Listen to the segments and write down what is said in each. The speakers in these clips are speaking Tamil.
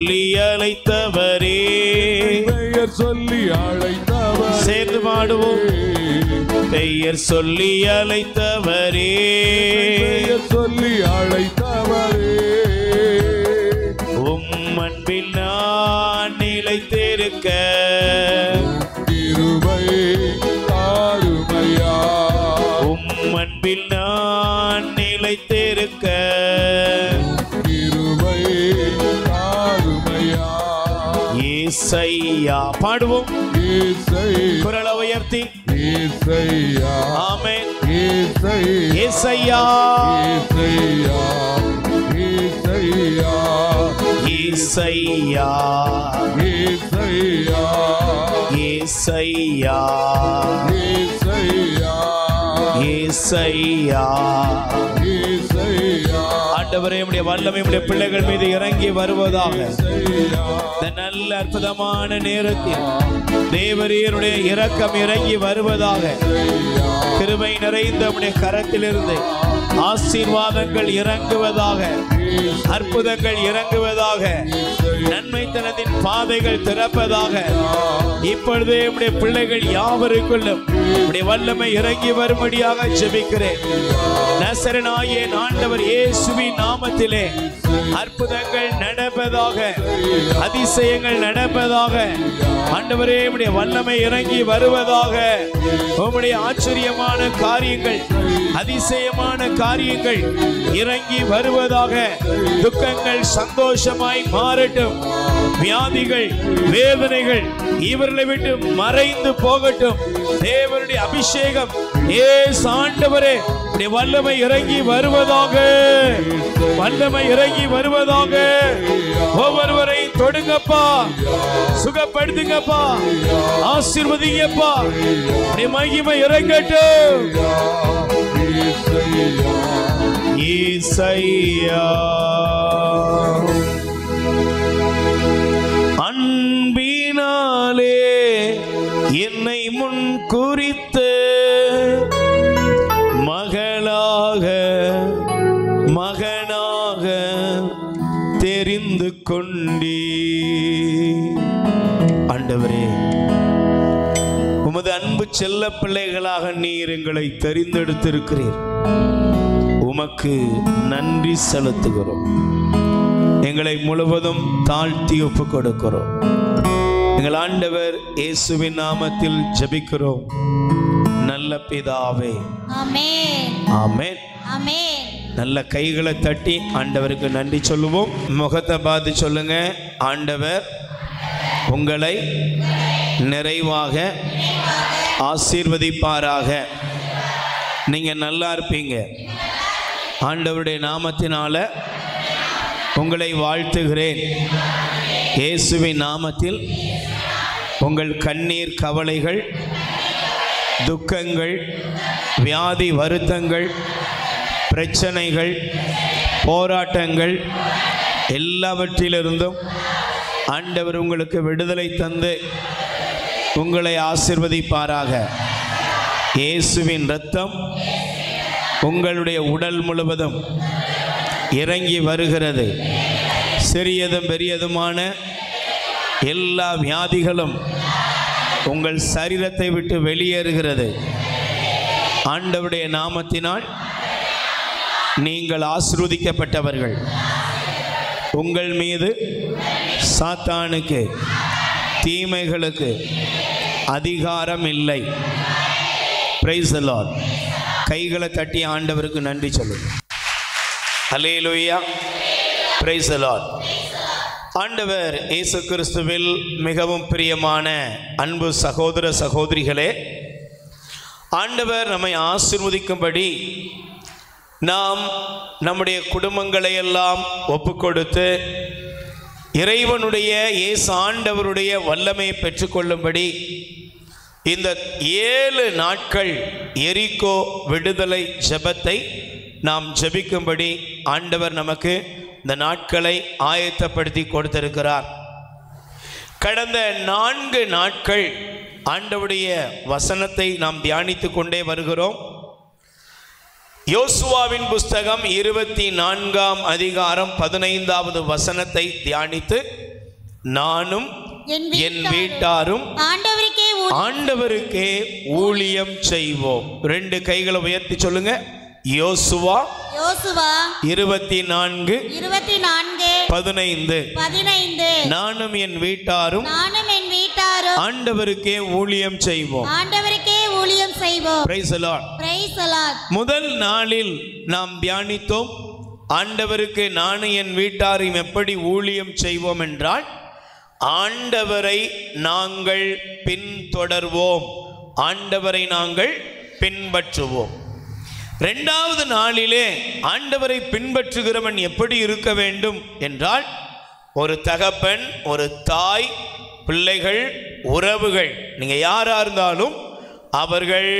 அழைத்தவரே, பெயர் சொல்லி அழைத்தவரே, சேர்ந்து பாடுவோம். பெயர் சொல்லி அழைத்தவரே, பெயர் சொல்லி அழைத்தவரே, உம் அன்பில் நான் நிலைத்திருக்க கிருபை தாருமையா, உம் அன்பில் நான் நிலைத்திருக்க கிருபை தாருமையா. ஏசையா பாடுவோம். ஏசையா, குரலை உயர்த்தி ஏசையா, ஆமென். ஏசையா, ஏசையா, ஏசையா, ஏசையா, ஏசையா, ஏசையா, ஏசையா, ஏசையா, ஏசையா. ஏசையா. ஆண்டவரே, உம்முடைய வல்லமை உம்முடைய பிள்ளைகள் மீது இறங்கி வருவதாக. ஏசையா, இந்த நல்ல அற்புதமான நேரத்தில் தேவரீருடைய இரக்கம் இறங்கி வருவதாக. கிருபை நிறைந்த உம்முடைய கரத்திலிருந்து ஆசீர்வாதங்கள் இறங்குவதாக, அற்புதங்கள் இறங்குவதாக, நன்மைத்தனத்தின் பாதைகள் திறப்பதாக. இப்பொழுதே உம்முடைய பிள்ளைகள் யாவருக்குள்ளும் உம்முடைய வல்லமை இறங்கி வரும்படியாக ஜெபிக்கிறேன். நசரேயனாகிய ஆண்டவர் இயேசுவின் நாமத்திலே அற்புதங்கள் நடப்பதாக, அதிசயங்கள் நடப்பதாக. ஆண்டவரே, உம்முடைய வல்லமை இறங்கி வருவதாக. உம்முடைய ஆச்சரியமான காரியங்கள், அதிசயமான காரியங்கள் இறங்கி வருவதாக. துக்கங்கள் சந்தோஷமாய் மாறட்டும். வியாதிகள், வேதனைகள் இவர்களை விட்டு மறைந்து போகட்டும். தேவனுடைய அபிஷேகம் இயேசு ஆண்டவரே உம்முடைய வல்லமை இறங்கி வருவதாக, வல்லமை இறங்கி வருவதாக. ஒவ்வொருவரை தொடுங்கப்பா, சுகப்படுத்துங்கப்பா, ஆசீர்வதிங்கப்பா. உம்முடைய மகிமை இறங்கட்டும். ஏசையா, அன்பினாலே என்னை முன் குறித்து மகளாக மகனாக தெரிந்து கொண்டீ. ஆண்டவரே, உமது அன்பு செல்ல பிள்ளைகளாக நீர் எங்களை தெரிந்தெடுத்திருக்கிறீர். உமக்கு நன்றி செலுத்துகிறோம். எங்களை முழுவதும் தாழ்த்தி ஒப்பு கொடுக்கிறோம். எங்கள் ஆண்டவர் இயேசுவின் நாமத்தில் ஜெபிக்கிறோம் நல்ல பிதாவே, ஆமென், ஆமென். ஆமென். நல்ல கைகளை தட்டி ஆண்டவருக்கு நன்றி சொல்லுவோம். முகத்தை பார்த்து சொல்லுங்க, ஆண்டவர் உங்களை நிறைவாக ஆசீர்வதிப்பாராக. நீங்க நல்லா இருப்பீங்க. ஆண்டவருடைய நாமத்தினால உங்களை வாழ்த்துகிறேன். இயேசுவின் நாமத்தில் உங்கள் கண்ணீர், கவலைகள், துக்கங்கள், வியாதி, வருத்தங்கள், பிரச்சனைகள், போராட்டங்கள் எல்லாவற்றிலிருந்தும் ஆண்டவர் உங்களுக்கு விடுதலை தந்து உங்களை ஆசீர்வதிப்பாராக. இயேசுவின் இரத்தம் உங்களுடைய உடல் முழுவதும் இறங்கி வருகிறது. சிறியதும் பெரியதுமான எல்லா வியாதிகளும் உங்கள் சரீரத்தை விட்டு வெளியேறுகிறது. ஆண்டவருடைய நாமத்தினால் நீங்கள் ஆசீர்வதிக்கப்பட்டவர்கள். உங்கள் மீது சாத்தானுக்கு, தீமைகளுக்கு அதிகாரம் இல்லை. Price the lord. கைகளை தட்டி ஆண்டவருக்கு நன்றி சொல்லுங்க. அல்லேலூயா, பிரைஸ் தி லார்ட். ஆண்டவர் இயேசு கிறிஸ்துவில் மிகவும் பிரியமான அன்பு சகோதர சகோதரிகளே, ஆண்டவர் நம்மை ஆசீர்வதிக்கும்படி நாம் நம்முடைய குடும்பங்களை எல்லாம் ஒப்புக்கொடுத்து இறைவனுடைய இயேசு ஆண்டவருடைய வல்லமையை பெற்றுக்கொள்ளும்படி இந்த 7 நாட்கள் எரிகோ விடுதலை ஜெபத்தை நாம் ஜெபிக்கும்படி ஆண்டவர் நமக்கு இந்த நாட்களை ஆயத்தப்படுத்தி கொடுத்திருக்கிறார். கடந்த 4 நாட்கள் ஆண்டவருடைய வசனத்தை நாம் தியானித்து கொண்டே வருகிறோம். யோசுவாவின் புஸ்தகம் 24ஆம் அதிகாரம் 15வது வசனத்தை தியானித்து நானும் என் வீட்டாரும் ஆண்டவருக்கே ஊழியம் செய்வோம். 2 கைகளை உயர்த்தி சொல்லுங்க. யோசுவா 24:15 நானும் என் வீட்டாரும் ஆண்டவருக்கே ஊழியம் செய்வோம். Praise the Lord. முதல் நாளில் நாம் தியானித்தோம், ஆண்டவருக்கு நானும் என் வீட்டாரும் எப்படி ஊழியம் செய்வோம் என்றால், ஆண்டவரை நாங்கள் பின்தொடர்வோம், ஆண்டவரை நாங்கள் பின்பற்றுவோம். 2வது நாளிலே ஆண்டவரை பின்பற்றுகிறவன் எப்படி இருக்க வேண்டும் என்றால், ஒரு தகப்பன், ஒரு தாய், பிள்ளைகள், உறவுகள், நீங்க யாரா இருந்தாலும் அவர்கள்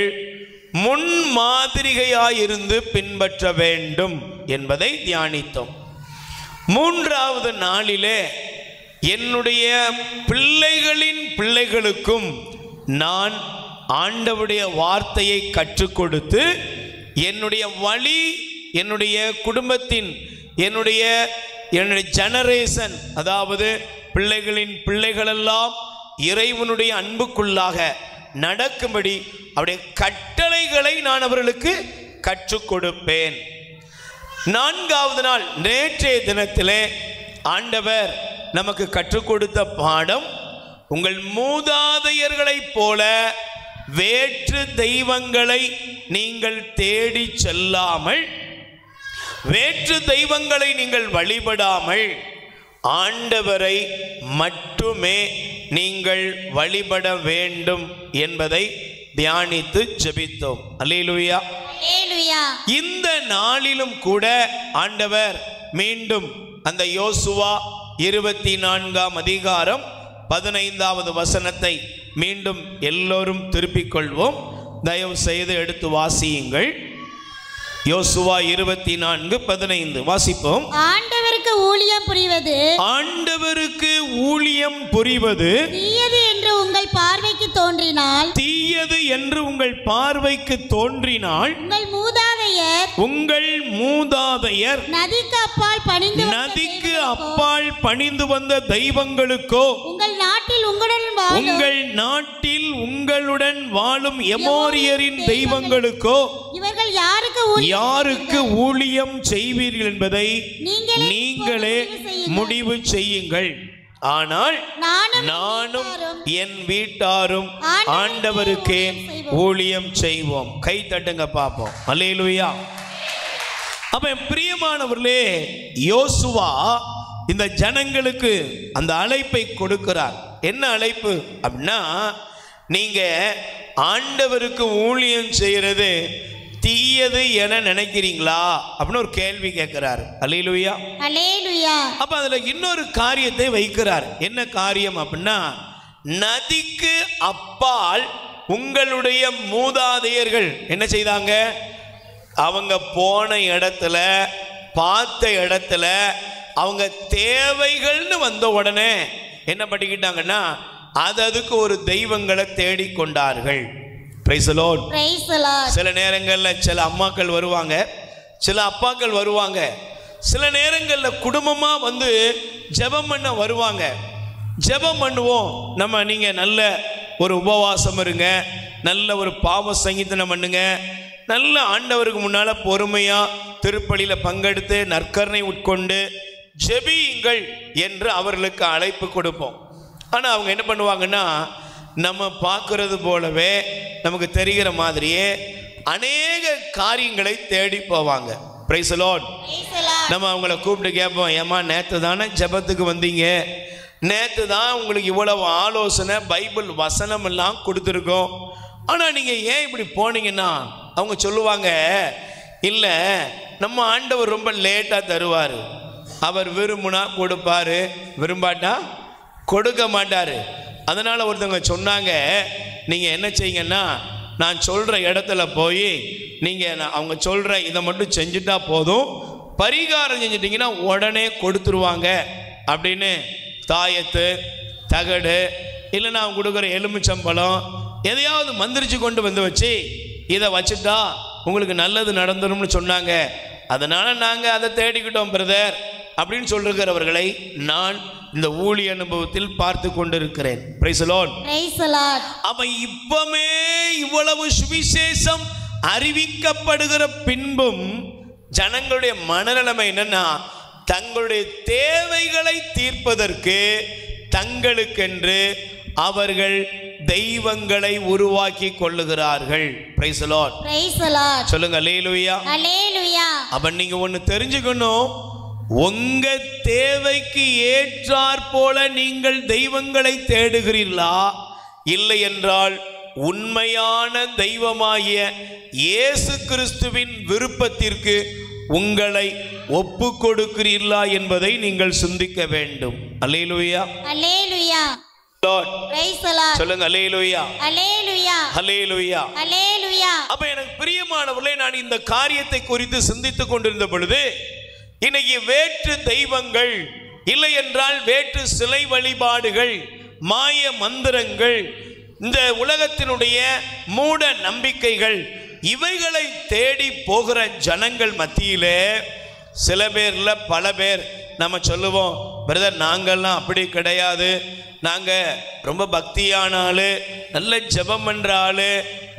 முன்மாதிரிகையாயிருந்து பின்பற்ற வேண்டும் என்பதை தியானித்தோம். 3வது நாளிலே என்னுடைய பிள்ளைகளின் பிள்ளைகளுக்கும் நான் ஆண்டவருடைய வார்த்தையை கற்றுக் கொடுத்து, என்னுடைய வழி, என்னுடைய குடும்பத்தின், என்னுடைய ஜெனரேஷன், அதாவது பிள்ளைகளின் பிள்ளைகளெல்லாம் இறைவனுடைய அன்புக்குள்ளாக நடக்கும்படி அவருடைய கட்டளைகளை நான் அவர்களுக்கு கற்றுக் கொடுப்பேன். 4வது நாள் நேற்றைய தினத்திலே ஆண்டவர் நமக்கு கற்றுக் கொடுத்த பாடம், உங்கள் மூதாதையர்களைப் போல வேற்று தெய்வங்களை நீங்கள் தேடி செல்லாமல், வேற்று தெய்வங்களை நீங்கள் வழிபடாமல் ஆண்டவரை மட்டுமே நீங்கள் வழிபட வேண்டும் என்பதை தியானித்து ஜெபித்தோம். அல்லேலூயா. இந்த நாளிலும் கூட ஆண்டவர் மீண்டும் அந்த யோசுவா 24:15 வசனத்தை மீண்டும் எல்லோரும் திருப்பிக் கொள்வோம். தயவு செய்து எடுத்து வாசியுங்கள். யோசுவா 24:15 வாசிப்போம். ஆண்டவருக்கு ஊழியம் புரிவது, ஆண்டவருக்கு ஊழியம் புரிவது தீயது என்று உங்கள் பார்வைக்கு தோன்றினால், தீயது என்று உங்கள் பார்வைக்கு தோன்றினால், உங்கள் மூதாதையர் நதிக்கு அப்பால் பணிந்து வந்த தெய்வங்களுக்கோ, உங்கள் நாட்டில் உங்களுடன் வாழும் எமோரியரின் தெய்வங்களுக்கோ இவர்கள் யாருக்கு ஊழியம் செய்வீர்கள் என்பதை நீங்களே முடிவு செய்யுங்கள். ஆனால் நானும் என் வீட்டாரும் ஆண்டவருக்கே ஊழியம் செய்வோம். கை தட்டுங்க பாப்போம். அல்லேலூயா. அப்ப பிரியமானவர்களே, யோசுவா இந்த ஜனங்களுக்கு அந்த அழைப்பை கொடுக்கிறார். என்ன அழைப்பு அப்படின்னா, நீங்க ஆண்டவருக்கு ஊழியம் செய்யறது தீயது என நினைக்கிறீங்களா அப்படின்னு ஒரு கேள்வி கேட்கிறார். அல்லேலூயா. அப்ப அதுல இன்னொரு காரியத்தை வைக்கிறார். என்ன காரியம் அப்படின்னா, நதிக்கு அப்பால் உங்களுடைய மூதாதையர்கள் என்ன செய்தாங்க? அவங்க போன இடத்துல, பார்த்த இடத்துல, அவங்க தேவைகள்னு வந்த உடனே என்ன பண்ணிக்கிட்டாங்கன்னா, அதுக்கு ஒரு தெய்வங்களை தேடிக்கொண்டார்கள். Price the Lord. சில நேரங்களில் சில அம்மாக்கள் வருவாங்க, சில அப்பாக்கள் வருவாங்க, சில நேரங்களில் குடும்பமாக வந்து ஜெபம் பண்ண வருவாங்க. ஜெபம் பண்ணுவோம் நம்ம. நீங்கள் நல்ல ஒரு உபவாசம் இருங்க, நல்ல ஒரு பாவ சங்கீதனம் பண்ணுங்க, நல்ல ஆண்டவருக்கு முன்னால் பொறுமையாக திருப்பலியில் பங்கெடுத்து நற்கருணை உட்கொண்டு ஜெபியுங்கள் என்று அவர்களுக்கு அழைப்பு கொடுப்போம். ஆனால் அவங்க என்ன பண்ணுவாங்கன்னா, நம்ம பார்க்கறது போலவே நமக்கு தெரிகிற மாதிரியே அநேக காரியங்களை தேடி போவாங்க. Price the Lord. நம்ம அவங்கள கூப்பிட்டு கேட்போம், ஏமா நேற்று தானே ஜெபத்துக்கு வந்தீங்க, நேற்று தான் உங்களுக்கு இவ்வளவு ஆலோசனை பைபிள் வசனம் எல்லாம் கொடுத்துருக்கோம், ஆனால் நீங்கள் ஏன் இப்படி போனீங்கன்னா அவங்க சொல்லுவாங்க, இல்லை நம்ம ஆண்டவர் ரொம்ப லேட்டாக தருவார், அவர் விரும்புனா கொடுப்பாரு, விரும்பாட்டா கொடுக்க மாட்டார். அதனால் ஒருத்தவங்க சொன்னாங்க, நீங்கள் என்ன செய்யுங்கன்னா, நான் சொல்கிற இடத்துல போய் நீங்கள் அவங்க சொல்கிற இதை மட்டும் செஞ்சுட்டா போதும், பரிகாரம் செஞ்சிட்டிங்கன்னா உடனே கொடுத்துருவாங்க அப்படின்னு தாயத்து, தகடு, இல்லைன்னா அவங்க கொடுக்குற எலுமிச்சம்பழம் எதையாவது மந்திரிச்சு கொண்டு வந்து வச்சு இதை வச்சுட்டா உங்களுக்கு நல்லது நடந்துரும்னு சொன்னாங்க. அதனால் நாங்கள் அதை தேடிக்கிட்டோம் பிரதர் அப்படின்னு சொல்லிருக்கிறவர்களை நான் இந்த ஊழிய அனுபவத்தில் பார்த்து கொண்டிருக்கிறேன். Price the lord. Praise the Lord. அவன் இப்பமே இவ்வளவு சுவிசேஷம் அறிவிக்கப்படுகிற பின்பும் ஜனங்களுடைய மனநிலைமை என்னன்னா, தங்களுடைய தேவைகளை தீர்ப்பதற்கு தங்களுக்கென்று அவர்கள் தெய்வங்களை உருவாக்கி கொள்ளுகிறார்கள். Praise the lord. Praise the lord. சொல்லுங்க அல்லேலூயா. அல்லேலூயா. அப்ப நீங்க ஒன்னு தெரிஞ்சுக்கணும், உங்க தேவைக்கு ஏற்றாற் போல நீங்கள் தெய்வங்களை தேடுகிறீர்களா, இல்லை என்றால் உண்மையான தெய்வமாகிய இயேசு கிறிஸ்துவின் விருப்பத்திற்கு உங்களை ஒப்பு கொடுக்கிறீர்களா என்பதை நீங்கள் சிந்திக்க வேண்டும். அல்லேலூயா. அல்லேலூயா. Praise the lord. சொல்லுங்க அல்லேலூயா. அல்லேலூயா. அல்லேலூயா. அல்லேலூயா. அப்ப எனக்கு பிரியமானவர்களே, நான் இந்த காரியத்தை குறித்து சிந்தித்துக் கொண்டிருந்த பொழுது, இன்னைக்கு வேற்று தெய்வங்கள், இல்லை என்றால் வேற்று சிலை வழிபாடுகள், மாய மந்திரங்கள், இந்த உலகத்தினுடைய மூட நம்பிக்கைகள், இவைகளை தேடி போகிற ஜனங்கள் மத்தியிலே சில பேர்ல பல பேர் நம்ம சொல்லுவோம், பிரதர் நாங்கள்லாம் அப்படி கிடையாது, நாங்கள் ரொம்ப பக்தியான ஆளு, நல்ல ஜெபம் பண்ற ஆளு,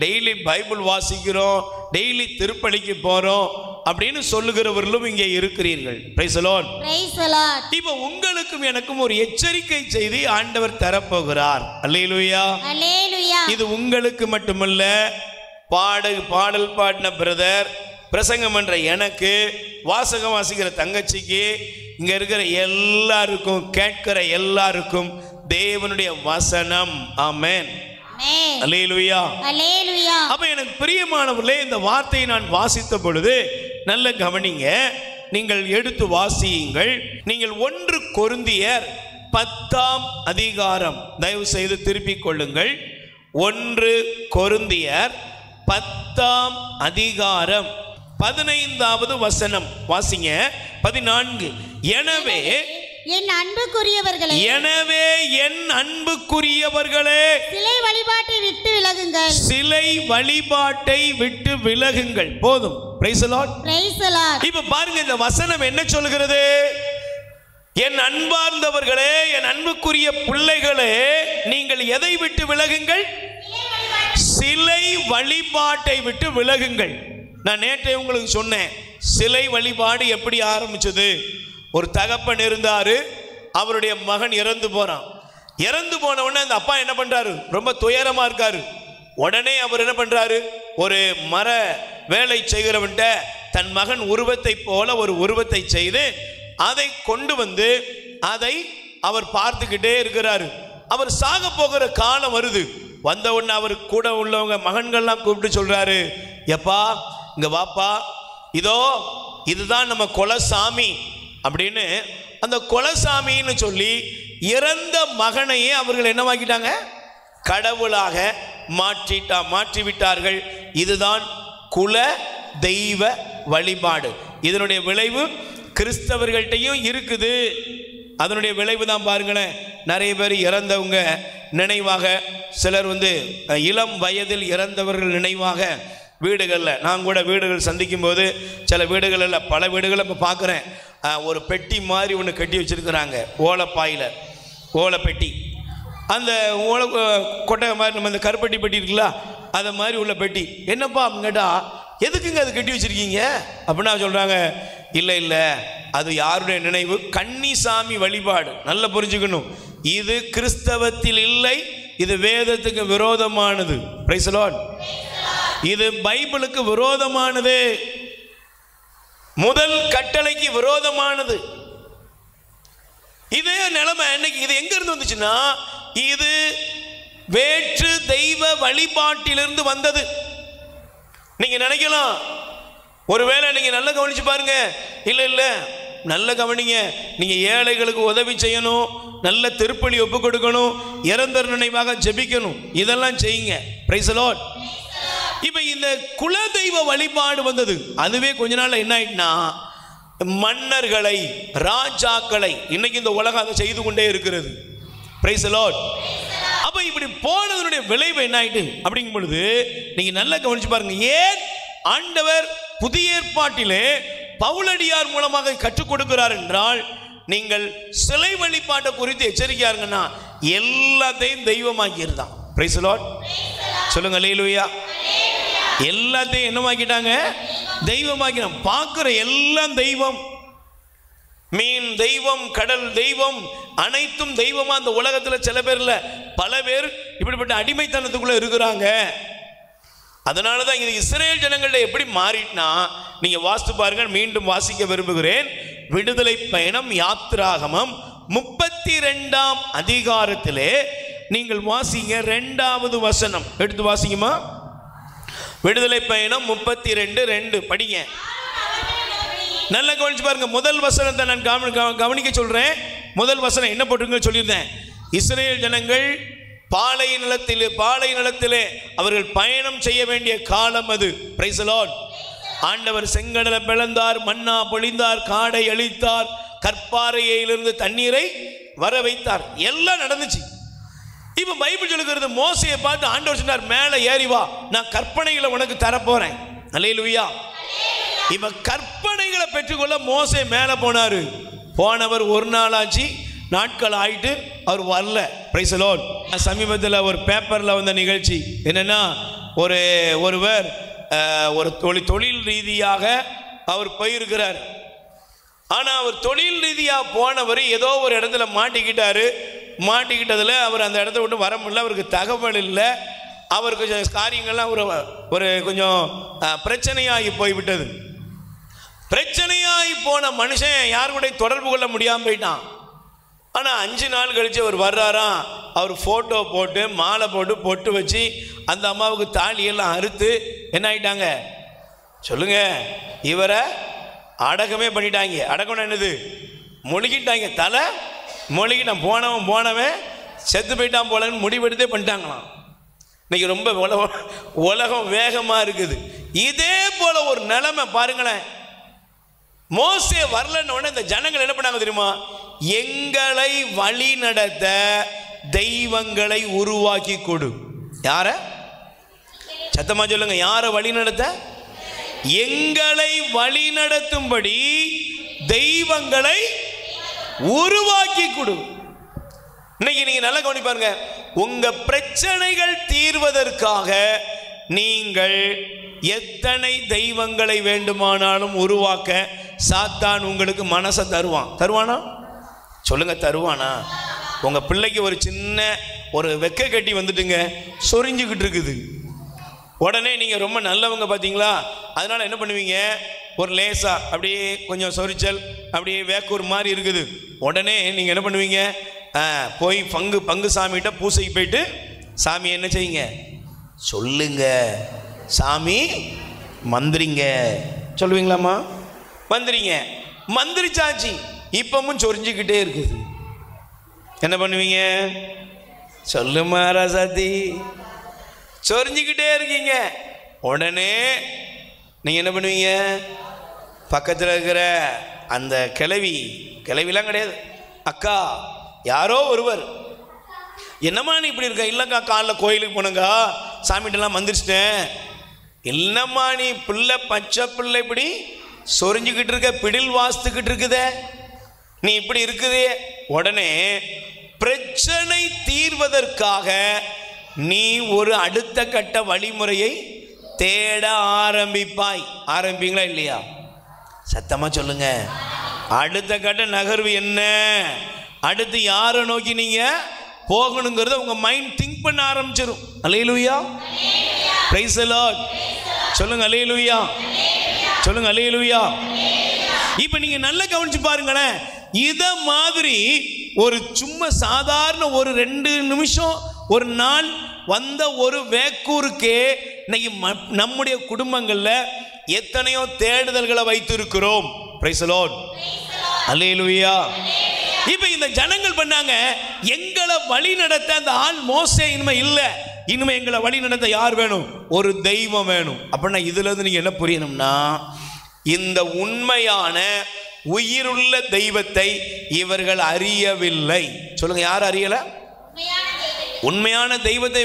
டெய்லி பைபிள் வாசிக்கிறோம், டெய்லி திருப்பலிக்கு போறோம் அப்படின்னு சொல்லுகிறவர்களும் இங்கே இருக்கிறீர்கள். Price the lord. Praise the Lord. இப்போ உங்களுக்கும் எனக்கும் ஒரு எச்சரிக்கை செய்தி ஆண்டவர் தரப்போகிறார். அல்லேலூயா. அல்லேலூயா. இது உங்களுக்கு மட்டுமல்ல, பாடல் பாடின பிரதர், பிரசங்கம் பண்ற எனக்கு, வாசகம் வாசிக்கிற தங்கச்சிக்கு, இங்க இருக்கிற எல்லாருக்கும், கேட்கிற எல்லாருக்கும் தேவனுடைய வசனம். ஆமென். அல்லேலூயா. அல்லேலூயா. அப்ப எனக்கு பிரியமானவர்களே, இந்த வார்த்தையை நான் வாசித்த பொழுது நல்ல கவனிங்க, நீங்கள் எடுத்து வாசியுங்கள். நீங்கள் 1 கொரிந்தியர் 10ஆம் அதிகாரம் தயவு செய்து திருப்பிக் கொள்ளுங்கள். 1 கொரிந்தியர் 10ஆம் அதிகாரம் 15வது வசனம் வாசிங்க. 14. எனவே என் அன்புக்குரியவர்களே, எனவே என் அன்புக்குரியவர்களே, சிலை வழிபாட்டை விட்டு விலகுங்கள். சிலை வழிபாட்டை விட்டு விலகுங்கள். போதும். Price the lord. Praise the Lord. இப்ப பாருங்க, இந்த வசனம் என்ன சொல்கிறது? என் அன்பார்ந்தவர்களே, என் அன்புக்குரிய பிள்ளைகளே, நீங்கள் எதை விட்டு விலகுங்கள்? சிலை வழிபாட்டை விட்டு விலகுங்கள். நான் நேற்றே உங்களுக்கு சொன்னேன், சிலை வழிபாடு எப்படி ஆரம்பிச்சது. ஒரு தகப்பன் இருந்தாரு, அவருடைய மகன் இறந்து போறான். இறந்து போன உடனே அந்த அப்பா என்ன பண்றாரு, ரொம்ப துயரமா இருக்காரு. உடனே அவர் என்ன பண்றாரு, ஒரு மர வேலை செய்கிறவன்ட்ட தன் மகன் உருவத்தை போல ஒரு உருவத்தை செய்து அதை கொண்டு வந்து அதை அவர் பார்த்துக்கிட்டே இருக்கிறாரு. அவர் சாக போகிற காலம் வருது. வந்த உடனே அவர் கூட உள்ளவங்க மகன்கள்லாம் கூப்பிட்டு சொல்றாரு, எப்பா இங்க வாப்பா, இதோ இதுதான் நம்ம குலசாமி அப்படின்னு அந்த குலசாமின்னு சொல்லி இறந்த மகனையே அவர்கள் என்னவாக்கிட்டாங்க, கடவுளாக மாற்றி விட்டார்கள். இதுதான் குல தெய்வ வழிபாடு. இதனுடைய விளைவு கிறிஸ்தவர்கள்ட்டையும் இருக்குது. அதனுடைய விளைவு தான் பாருங்களேன், நிறைய பேர் இறந்தவங்க நினைவாக, சிலர் இளம் வயதில் இறந்தவர்கள் நினைவாக வீடுகளில், நான் கூட வீடுகள் சந்திக்கும் போது சில வீடுகளில், பல வீடுகளை இப்போ பார்க்குறேன், ஒரு பெட்டி மாதிரி ஒன்று கட்டி வச்சுருக்கிறாங்க, ஓலைப்பாயில், ஓலை பெட்டி. அந்த ஓலை கொட்டை மாதிரி நம்ம இந்த கருப்பட்டி பெட்டி இருக்குல்ல, அதை மாதிரி உள்ள பெட்டி. என்னப்பா கேட்டா, எதுக்குங்க அது கட்டி வச்சுருக்கீங்க அப்படின்னா சொல்கிறாங்க, இல்லை அது யாருடைய நினைவு, கன்னிசாமி வழிபாடு. நல்லா புரிஞ்சுக்கணும், இது கிறிஸ்தவத்தில் இல்லை, இது வேதத்துக்கு விரோதமானது. Price the Lord. இது பைபிளுக்கு விரோதமானது, முதல் கட்டளைக்கு விரோதமானது. இதே நிலைமை இன்னைக்கு இது எங்க இருந்து வந்துச்சுன்னா, இது வேற்று தெய்வ வழிபாட்டிலிருந்து வந்தது. நீங்க நினைக்கலாம், ஒருவேளை நீங்க நல்லா கவனிச்சு பாருங்க, இல்ல நல்ல கவனிங்க, நீங்க ஏழைகளுக்கு உதவி செய்யணும், நல்ல திருப்பலி ஒப்பு கொடுக்கணும், இறந்தர் நினைவாக ஜெபிக்கணும், இதெல்லாம் செய்யுங்க. Price the Lord. இப்ப இந்த குலதெய்வ வழிபாடு வந்தது. அதுவே கொஞ்ச நாள் என்ன ஆயிட்டுனா, மன்னர்களை, ராஜாக்களை, இன்னைக்கு இந்த உலகம் அதை செய்து கொண்டே இருக்கிறது. Price the Lord. அப்ப இப்படி போனதனுடைய விளைவு என்ன ஆயிட்டு அப்படிங்கும் பொழுது நீங்க நல்லா கவனிச்சு பாருங்க. ஏன் ஆண்டவர் புதிய ஏற்பாட்டிலே பவுலடியார் மூலமாக கற்றுக் கொடுக்கிறார் என்றால், நீங்கள் சிலை வழிபாட்டை குறித்து எச்சரிக்கையா இருங்கன்னா எல்லாத்தையும் தெய்வமாக்கிருந்தான். Price the lord. சொல்லுங்க அல்லேலூயா. எல்லாத்தையும் என்னமாக்கிட்டாங்க? தெய்வமாக்கினான். பார்க்கிற எல்லாம் தெய்வம். மீன் தெய்வம், கடல் தெய்வம், அனைத்தும் தெய்வமா அந்த உலகத்தில் சில பேர் இல்ல பல பேர் இப்படிப்பட்ட அடிமைத்தனத்துக்குள்ள இருக்கிறாங்க. அதனாலதான் இது இஸ்ரேல் ஜனங்கள்ட்ட எப்படி மாறிட்டுனா, நீங்க வாசித்து பாருங்க. மீண்டும் வாசிக்க விரும்புகிறேன். விடுதலை பயணம் யாத்திராகமம் 32ஆம் அதிகாரத்திலே நீங்கள் வாசிங்க. 2வது வசனம் எடுத்து வாசிங்கம்மா. விடுதலை பயணம் 32:2 படிங்க. நல்லா கவனிச்சு பாருங்க. முதல் வசனத்தை நான் கவனிக்க சொல்றேன். முதல் வசனம் என்ன போட்டுருங்க சொல்லியிருந்தேன். இஸ்ரேல் ஜனங்கள் பாலை நிலத்திலே அவர்கள் பயணம் செய்ய வேண்டிய காலம் அது. Price the Lord. ஆண்டவர் செங்கடலை பிளந்தார், மன்னா பொழிந்தார், காடை அழித்தார், கற்பாறையிலிருந்து தண்ணீரை வர வைத்தார். எல்லாம் நடந்துச்சு. இப்ப பைபிள் சொல்லுகிறது, மோசையை பார்த்து ஆண்டவர் சொன்னார், மேலே ஏறி வா, நான் கற்பனைகளை உனக்கு தரப்போறேன். அல்லேலூயா. இப்ப கற்பனைகளை பெற்றுக்கொள்ள மோசே மேலே போனாரு. போனவர் ஒரு நாள் ஆச்சு, நாட்கள் ஆயிட்டு அவர் வரல. Price the Lord. சமீபத்தில் ஒரு பேப்பர்ல வந்த நிகழ்ச்சி என்னன்னா, ஒருவர் ஒரு தொழில் ரீதியாக அவர் போயிருக்கிறார். ஆனா அவர் தொழில் ரீதியாக போனவர் ஏதோ ஒரு இடத்துல மாட்டிக்கிட்டதுல அவர் அந்த இடத்த விட்டு வர முடியல. அவருக்கு தகவல் இல்லை. அவருக்கு காரியங்கள்லாம் ஒரு கொஞ்சம் பிரச்சனையாகி போய்விட்டது. பிரச்சனையாகி போன மனுஷன் யாரு கூட தொடர்பு கொள்ள முடியாமல் போயிட்டான். ஆனால் 5 நாள் கழிச்சு அவர் வர்றாராம். அவர் ஃபோட்டோ போட்டு மாலை போட்டு பொட்டு வச்சு அந்த அம்மாவுக்கு தாலியெல்லாம் அறுத்து என்ன ஆயிட்டாங்க சொல்லுங்க, இவரை அடக்கமே பண்ணிட்டாங்க. அடக்கம் என்னது? மொழிகிட்டாங்க. தலை மொழிகிட்டான். போனவன் செத்து போயிட்டான் போலன்னு முடிவெடுத்தே பண்ணிட்டாங்களாம். இன்னைக்கு ரொம்ப உலகம் வேகமாக இருக்குது. இதே போல ஒரு நிலைமை பாருங்களேன். மோசே வரலன்னு உடனே இந்த ஜனங்கள் என்ன பண்ணாங்க தெரியுமா? எங்களை வழி நடத்த தெய்வங்களை உருவாக்கி கொடு. யார? சத்தமா சொல்லுங்க. யார வழி நடத்த? எங்களை வழி நடத்தும்படி தெய்வங்களை உருவாக்கி கொடு. இன்னைக்கு நீங்க நல்லா கவனி பாருங்க. உங்க பிரச்சனைகள் தீர்வதற்காக நீங்கள் எத்தனை தெய்வங்களை வேண்டுமானாலும் உருவாக்க சாத்தான் உங்களுக்கு மனசை தருவானா? சொல்லுங்க, தருவானா? உங்க பிள்ளைக்கு ஒரு சின்ன ஒரு வெக்க கட்டி வந்துட்டுங்க, சொரிஞ்சுக்கிட்டு இருக்குது. உடனே நீங்க ரொம்ப நல்லவங்க பார்த்தீங்களா, அதனால என்ன பண்ணுவீங்க? ஒரு லேசா அப்படியே கொஞ்சம் சொரிச்சல் அப்படியே வேக்கூர் மாதிரி இருக்குது. உடனே நீங்க என்ன பண்ணுவீங்க? போய் பங்கு சாமிகிட்ட பூசைக்கு போயிட்டு, சாமி என்ன செய்யுங்க சொல்லுங்க, சாமி மந்திரிங்க சொல்லுவீங்களாம்மா? மந்திரிங்க. மந்திரிச்சாச்சு, இப்பவும் சொரிஞ்சுக்கிட்டே இருக்குது. என்ன பண்ணுவீங்க? சொல்லுமா ராசாத்தி, சொரிஞ்சுக்கிட்டே இருக்கீங்க. உடனே நீங்க என்ன பண்ணுவீங்க? பக்கத்தில் இருக்கிற அந்த கிளவிலாம் கிடையாது, அக்கா யாரோ ஒருவர், என்னம்மா நீ இப்படி இருக்க? இல்லைக்கா, காலைல கோயிலுக்கு போனங்கா, சாமிகிட்டலாம் மந்திரிச்சிட்டேன். இல்லைம்மா, நீ பிள்ளை பச்சை பிள்ளை இப்படி சொரிஞ்சுக்கிட்டு இருக்க, பிடில் வாசித்துக்கிட்டு இருக்குதே, நீ இப்படி இருக்குதே. உடனே பிரச்சனை தீர்வதற்காக நீ ஒரு அடுத்த கட்ட வழிமுறையை தேட ஆரம்பிப்பீங்களா இல்லையா? சத்தமா சொல்லுங்க. அடுத்த கட்ட நகர்வு என்ன? அடுத்து யாரை நோக்கி நீங்க போகணுங்கிறத உங்க மைண்ட் திங்க் பண்ண ஆரம்பிச்சிடும். அல்லேலூயா, பிரைஸ் தி லார்ட். சொல்லுங்க அல்லேலூயா, சொல்லுங்க அல்லேலூயா. இப்ப நீங்க நல்லா கவனிச்சு பாருங்களேன். இத மாதிரி ஒரு சும்மா சாதாரண ஒரு 2 நிமிஷம் ஒரு நாள் வந்த ஒரு வேக்கூருக்கே இன்னைக்கு நம்முடைய குடும்பங்கள்ல எத்தனையோ தேடுதல்களை வைத்திருக்கிறோம். பிரைஸ் தி லார்ட், அல்லேலூயா. இப்ப இந்த ஜனங்கள் பண்ணாங்க, எங்களை வழி நடத்த அந்த ஆள் மோசே இனிமே இல்ல, இனிமே எங்களை வழி நடத்த யார் வேணும்? ஒரு தெய்வம் வேணும். அப்படின்னா இதுல இருந்து நீங்க என்ன புரியணும்னா, இந்த உண்மையான உயிருள்ள தெய்வத்தை இவர்கள் அறியவில்லை. சொல்லுங்க, யார் அறியல? உண்மையான தெய்வத்தை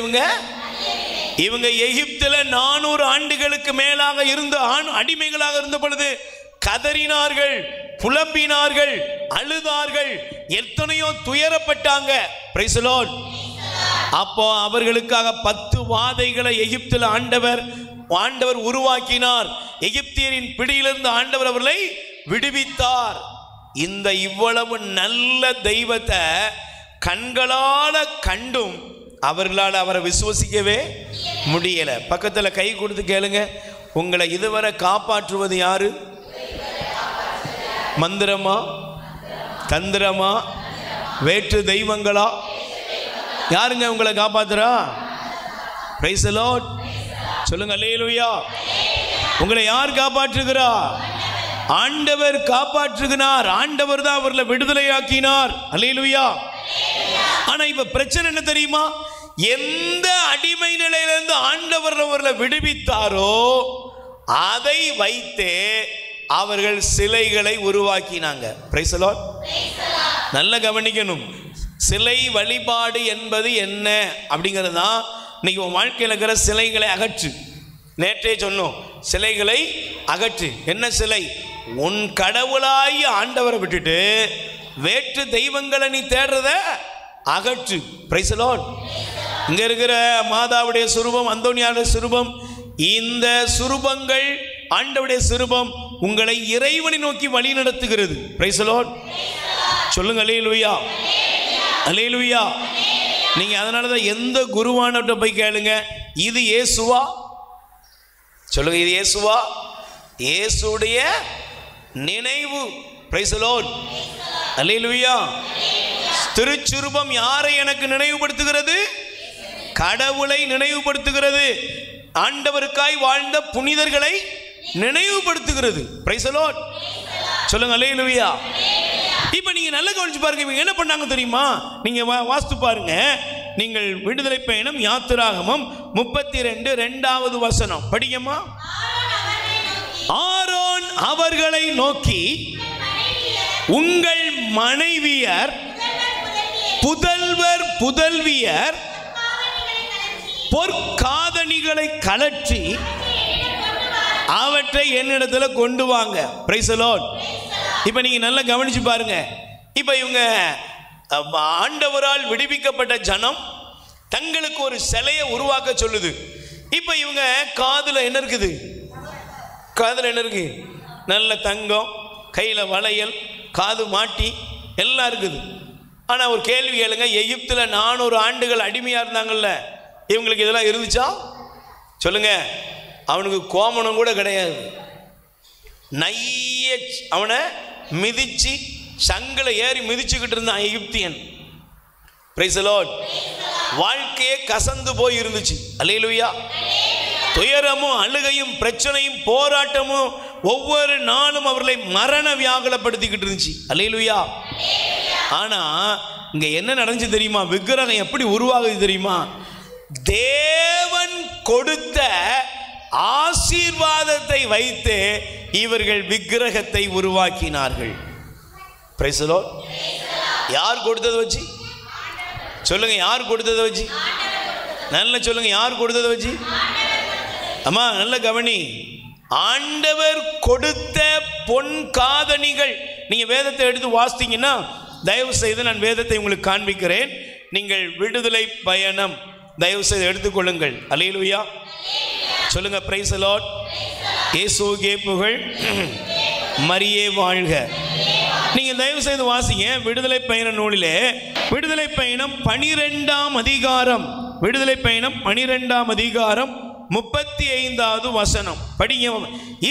இவங்க எகிப்தில் 400 ஆண்டுகளுக்கு மேலாக இருந்த அடிமைகளாக இருந்த பொழுது கதறினார்கள், புலம்பினார்கள், அழுதார்கள், எத்தனையோ துயரப்பட்டாங்க. Price the Lord. அப்போ அவர்களுக்காக 10 வாதைகளை எகிப்தில் ஆண்டவர் உருவாக்கினார். எகிப்தியரின் பிடியிலிருந்து ஆண்டவர் அவர்களை விடுவித்தார். இந்த இவ்வளவு நல்ல தெய்வத்தை கண்களால கண்டும் அவர்களால் அவரை விசுவசிக்கவே முடியல. பக்கத்துல கை கொடுத்து கேளுங்க, உங்களை இதுவரை காப்பாற்றுவது யாரு? மந்திரமா, தந்திரமா, வேற்று தெய்வங்களா? யாருங்க உங்களை காப்பாத்துறா? Price the lord. சொல்லுங்க அல்லேலூயா. உங்களை யார் காப்பாற்றுகிறா? ஆண்டவர் காப்பாற்றுகிறார். ஆண்டவர் தான் அவர்களை விடுதலையாக்கினார். அல்லேலூயா. ஆனா இப்ப பிரச்சனை என்ன தெரியுமா? எந்த அடிமை நிலையிலிருந்து ஆண்டவர் அவர்களை விடுவித்தாரோ அதை வைத்தே அவர்கள் சிலைகளை உருவாக்கினாங்க. Price the lord. நல்ல கவனிக்கணும். சிலை வழிபாடு என்பது என்ன அப்படிங்கிறது தான் இன்னைக்கு உன் வாழ்க்கையில் இருக்கிற சிலைகளை அகற்று. நேற்றே சொன்னோம், சிலைகளை அகற்று. என்ன சிலை? உன் கடவுளாய் ஆண்டவரை விட்டுட்டு வேற்று தெய்வங்களை நீ தேடுறத அகற்று. Price the Lord. இங்க இருக்கிற மாதாவுடைய சுரூபம், அந்தோனியாருடைய சுரூபம், இந்த சுரூபங்கள், ஆண்டவருடைய சுரூபம் உங்களை இறைவனை நோக்கி வழி நடத்துகிறது. Price the lord. சொல்லுங்க அல்லேலூயா. அல்லேலூயா. நீங்க அதனால தான் எந்த குருவானவர்கிட்ட போய் கேளுங்க, இது இயேசுவா? சொல்லுங்க, இது இயேசுவா? இயேசுடைய நினைவு. Price the lord. அல்லேலூயா. திருச்சுரூபம் யாரை எனக்கு நினைவுபடுத்துகிறது? கடவுளை நினைவுபடுத்துகிறது. ஆண்டவருக்காய் வாழ்ந்த புனிதர்களை நினைவுபடுத்துகிறது. Price the lord. சொல்லுங்க அல்லேலூயா. இப்ப நீங்க நல்லா கவனிச்சு பாருங்க, இவங்க என்ன பண்ணாங்க தெரியுமா? நீங்க வாஸ்து பாருங்க. நீங்கள் விடுதலை பயணம் யாத்திராகமம் 32 வசனம் படிங்கம்மா. ஆரோன் அவர்களை நோக்கி, உங்கள் மனைவியர், புதல்வர், புதல்வியர் பொற்காதணிகளை கலற்றி அவற்றை என்னிடத்துல கொண்டு வாங்க. Price the Lord. இப்ப நீங்க நல்லா கவனிச்சு பாருங்க. இப்ப இவங்க ஆண்டவரால் விடுவிக்கப்பட்ட ஜனம் தங்களுக்கு ஒரு சிலையை உருவாக்க சொல்லுது. இப்ப இவங்க காதுல என்ன இருக்குது? காதுல என்ன இருக்கு? நல்ல தங்கம், கையில வளையல், காது மாட்டி எல்லாம் இருக்குது. ஆனா ஒரு கேள்வி கேளுங்க, எகிப்துல 400 ஆண்டுகள் அடிமையா இருந்தாங்கல்ல, இவங்களுக்கு இதெல்லாம் இருந்துச்சா? சொல்லுங்க. அவனுக்கு கோமணம் கூட கிடையாது. நைய அவனை மிதிச்சு சங்கில ஏறி மிதிச்சுக்கிட்டு இருந்தான் எகிப்தியன். Price the Lord. வாழ்க்கையே கசந்து போய் இருந்துச்சு. அல்லேலூயா. துயரமும் அழுகையும் பிரச்சனையும் போராட்டமும் ஒவ்வொரு நாளும் அவர்களை மரண வியாகுலப்படுத்திக்கிட்டு இருந்துச்சு. அல்லேலூயா. ஆனா இங்க என்ன நடந்துச்சு தெரியுமா? விக்கிரகம் எப்படி உருவாகுது தெரியுமா? தேவன் கொடுத்த ஆசீர்வாதத்தை வைத்து இவர்கள் விக்கிரகத்தை உருவாக்கினார்கள். Price the Lord. யார் கொடுத்ததை வச்சு? சொல்லுங்க, யார் கொடுத்ததை வச்சு? நல்ல சொல்லுங்க, யார் கொடுத்ததை வச்சு? அம்மா நல்ல கவனி. ஆண்டவர் கொடுத்த பொன் காதணிகள். நீங்க வேதத்தை எடுத்து வாசித்தீங்கன்னா, தயவு செய்து நான் வேதத்தை உங்களுக்கு காண்பிக்கிறேன். நீங்கள் விடுதலை பயணம் தயவு செய்து எடுத்துக்கொள்ளுங்கள். அல்லேலூயா. சொல்லுங்க, பிரைஸ் தி லார்ட். இயேசுவே புகழ், மரியே வாழ்க. நீங்க தயவு செய்து வாசிங்க விடுதலை பயண நூலிலே. விடுதலை பயணம் 12ஆம் அதிகாரம். விடுதலை பயணம் 12ஆம் அதிகாரம் 35வது வசனம் படிங்க.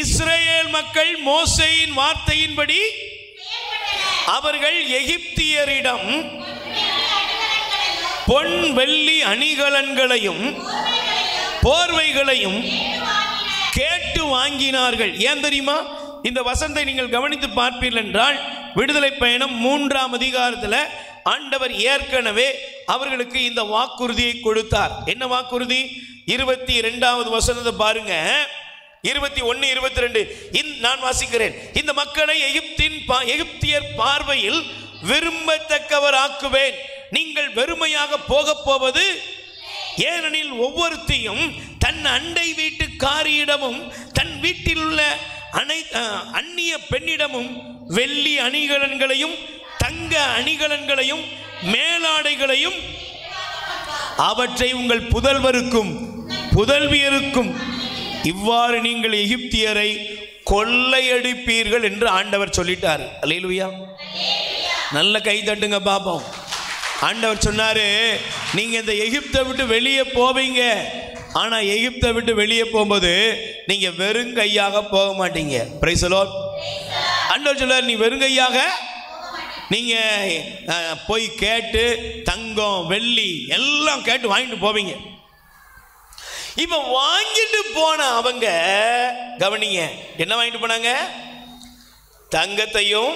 இஸ்ரவேல் மக்கள் மோசேயின் வார்த்தையின்படி அவர்கள் எகிப்தியரிடம் பொன் வெள்ளி அணிகலன்களையும் போர்வைகளையும் கேட்டு வாங்கினார்கள். ஏன் தெரியுமா? இந்த வசனத்தை நீங்கள் கவனித்து பார்ப்பீர்கள் என்றால், விடுதலை பயணம் 3ஆம் அதிகாரத்தில் ஆண்டவர் ஏற்கனவே அவர்களுக்கு இந்த வாக்குறுதியை கொடுத்தார். என்ன வாக்குறுதி? 22வது வசனத்தை பாருங்க. 21, 22 நான் வாசிக்கிறேன். இந்த மக்களை எகிப்தியர் பார்வையில் விரும்பத்தக்கவர் ஆக்குவேன். நீங்கள் வெறுமையாக போக போவது, ஏனெனில் ஒவ்வொருத்தையும் தன் அண்டை வீட்டு காரியிடமும் தன் வீட்டில் உள்ள அந்நிய பெண்ணிடமும் வெள்ளி அணிகலன்களையும் தங்க அணிகலன்களையும் மேலாடைகளையும் அவற்றை உங்கள் புதல்வருக்கும் புதல்வியருக்கும் இவ்வாறு நீங்கள் எகிப்தியரை கொள்ளையடிப்பீர்கள் என்று ஆண்டவர் சொல்லிட்டார். அல்லேலூயா. நல்ல கை தட்டுங்க பாப்போம். ஆண்டவர் சொன்னாரு, நீங்க இந்த எகிப்தை விட்டு வெளியே போவீங்க. ஆனா எகிப்தை விட்டு வெளியே போகும்போது நீங்க வெறுங்கையாக போக மாட்டீங்க. Price the Lord. ஆண்டவர் சொல்றாரு, நீ வெறுங்கையாக நீங்க போய் கேட்டு தங்கம் வெள்ளி எல்லாம் கேட்டு வாங்கிட்டு போவீங்க. இப்ப வாங்கிட்டு போன அவங்க கவனிங்க, என்ன வாங்கிட்டு போனாங்க? தங்கத்தையும்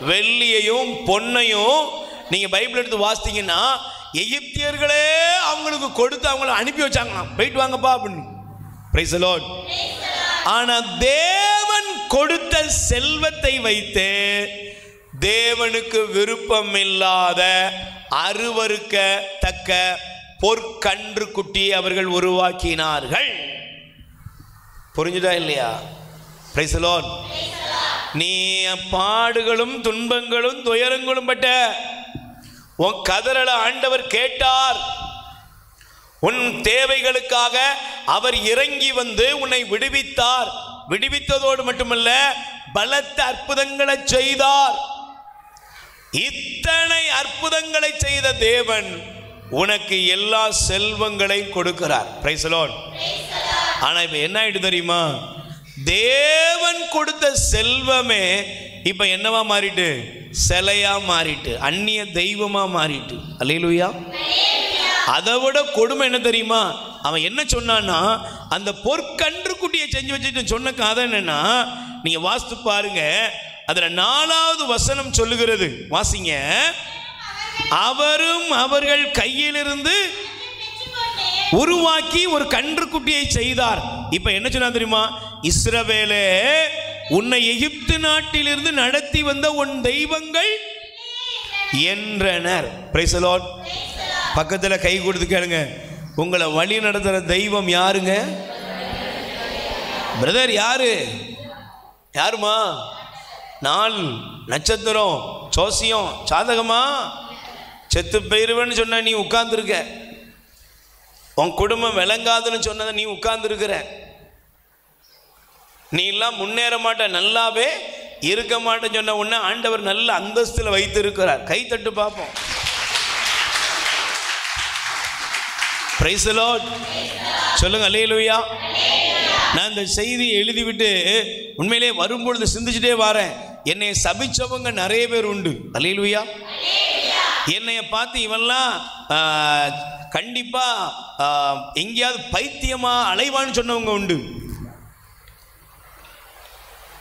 வெள்ளியையும் பொன்னையும். நீங்க பைபிள் எடுத்து வாசித்தீங்கன்னா எகிப்தியர்களே அவங்களுக்கு கொடுத்து அவங்கள அனுப்பி வச்சாங்களாம், போயிட்டு வாங்கப்பா அப்படின்னு. Price the Lord. ஆனா தேவன் கொடுத்த செல்வத்தை வைத்து தேவனுக்கு விருப்பம் இல்லாத அருவருக்கத்தக்க பொற்கன்று குட்டியை அவர்கள் உருவாக்கினார்கள். புரிஞ்சுதா இல்லையா? Price the Lord. நீ பாடுகளும் துன்பங்களும் துயரங்களும் பட்ட உன் கதறல ஆண்டவர் கேட்டார். உன் தேவைகளுக்காக அவர் இறங்கி வந்து உன்னை விடுவித்தார். விடுவித்ததோடு மட்டுமல்ல, பலத்த அற்புதங்களை செய்தார். இத்தனை அற்புதங்களை செய்த தேவன் உனக்கு எல்லா செல்வங்களையும் கொடுக்கிறார். Price the Lord. ஆனா இப்ப என்ன ஆயிட்டு தெரியுமா? தேவன் கொடுத்த செல்வமே இப்ப என்னவா மாறிட்டு? சிலையா மாறிட்டு, அந்நிய தெய்வமா மாறிட்டு. அல்லேலூயா. அதை விட கொடுமை என்ன தெரியுமா? அவன் என்ன சொன்னான்னா, அந்த பொற்கன்று குட்டியை செஞ்சு வச்சுட்டு சொன்ன கதை என்னன்னா, நீங்க வாசித்து பாருங்க. அதுல 4வது வசனம் சொல்லுகிறது, வாசிங்க. அவரும் அவர்கள் கையிலிருந்து உருவாக்கி ஒரு கன்று குட்டியை செய்தார். இப்ப என்ன சொன்னா தெரியுமா? இஸ்ரவேலே, உன்னை எகிப்து நாட்டிலிருந்து நடத்தி வந்த உன் தெய்வங்கள் என்றனர். Price the Lord. பக்கத்துல கை கொடுத்து கேளுங்க, உங்களை வழி நடத்துற தெய்வம் யாருங்க? பிரதர் யாரு? யாருமா? நாள், நட்சத்திரம், ஜோசியம், சாதகமா? செத்து போயிருவேன்னு சொன்ன நீ உட்கார்ந்துருக்க. உன் குடும்பம் விளங்காதுன்னு சொன்னதை நீ உட்கார்ந்துருக்கிற. நீ எல்லாம் முன்னேற மாட்ட, நல்லாவே இருக்க மாட்டேன்னு சொன்ன உடனே ஆண்டவர் நல்ல அந்தஸ்துல வைத்து இருக்கிறார். கை தட்டு பார்ப்போம். Price the lord. சொல்லுங்க அல்லேலூயா. நான் இந்த செய்தியை எழுதிவிட்டு உண்மையிலே வரும்பொழுது சிந்திச்சுட்டே வரேன். என்னை சபிச்சவங்க நிறைய பேர் உண்டு. அல்லேலூயா. என்னைய பார்த்து இவெல்லாம் கண்டிப்பா எங்கேயாவது பைத்தியமா அலைவான்னு சொன்னவங்க உண்டு.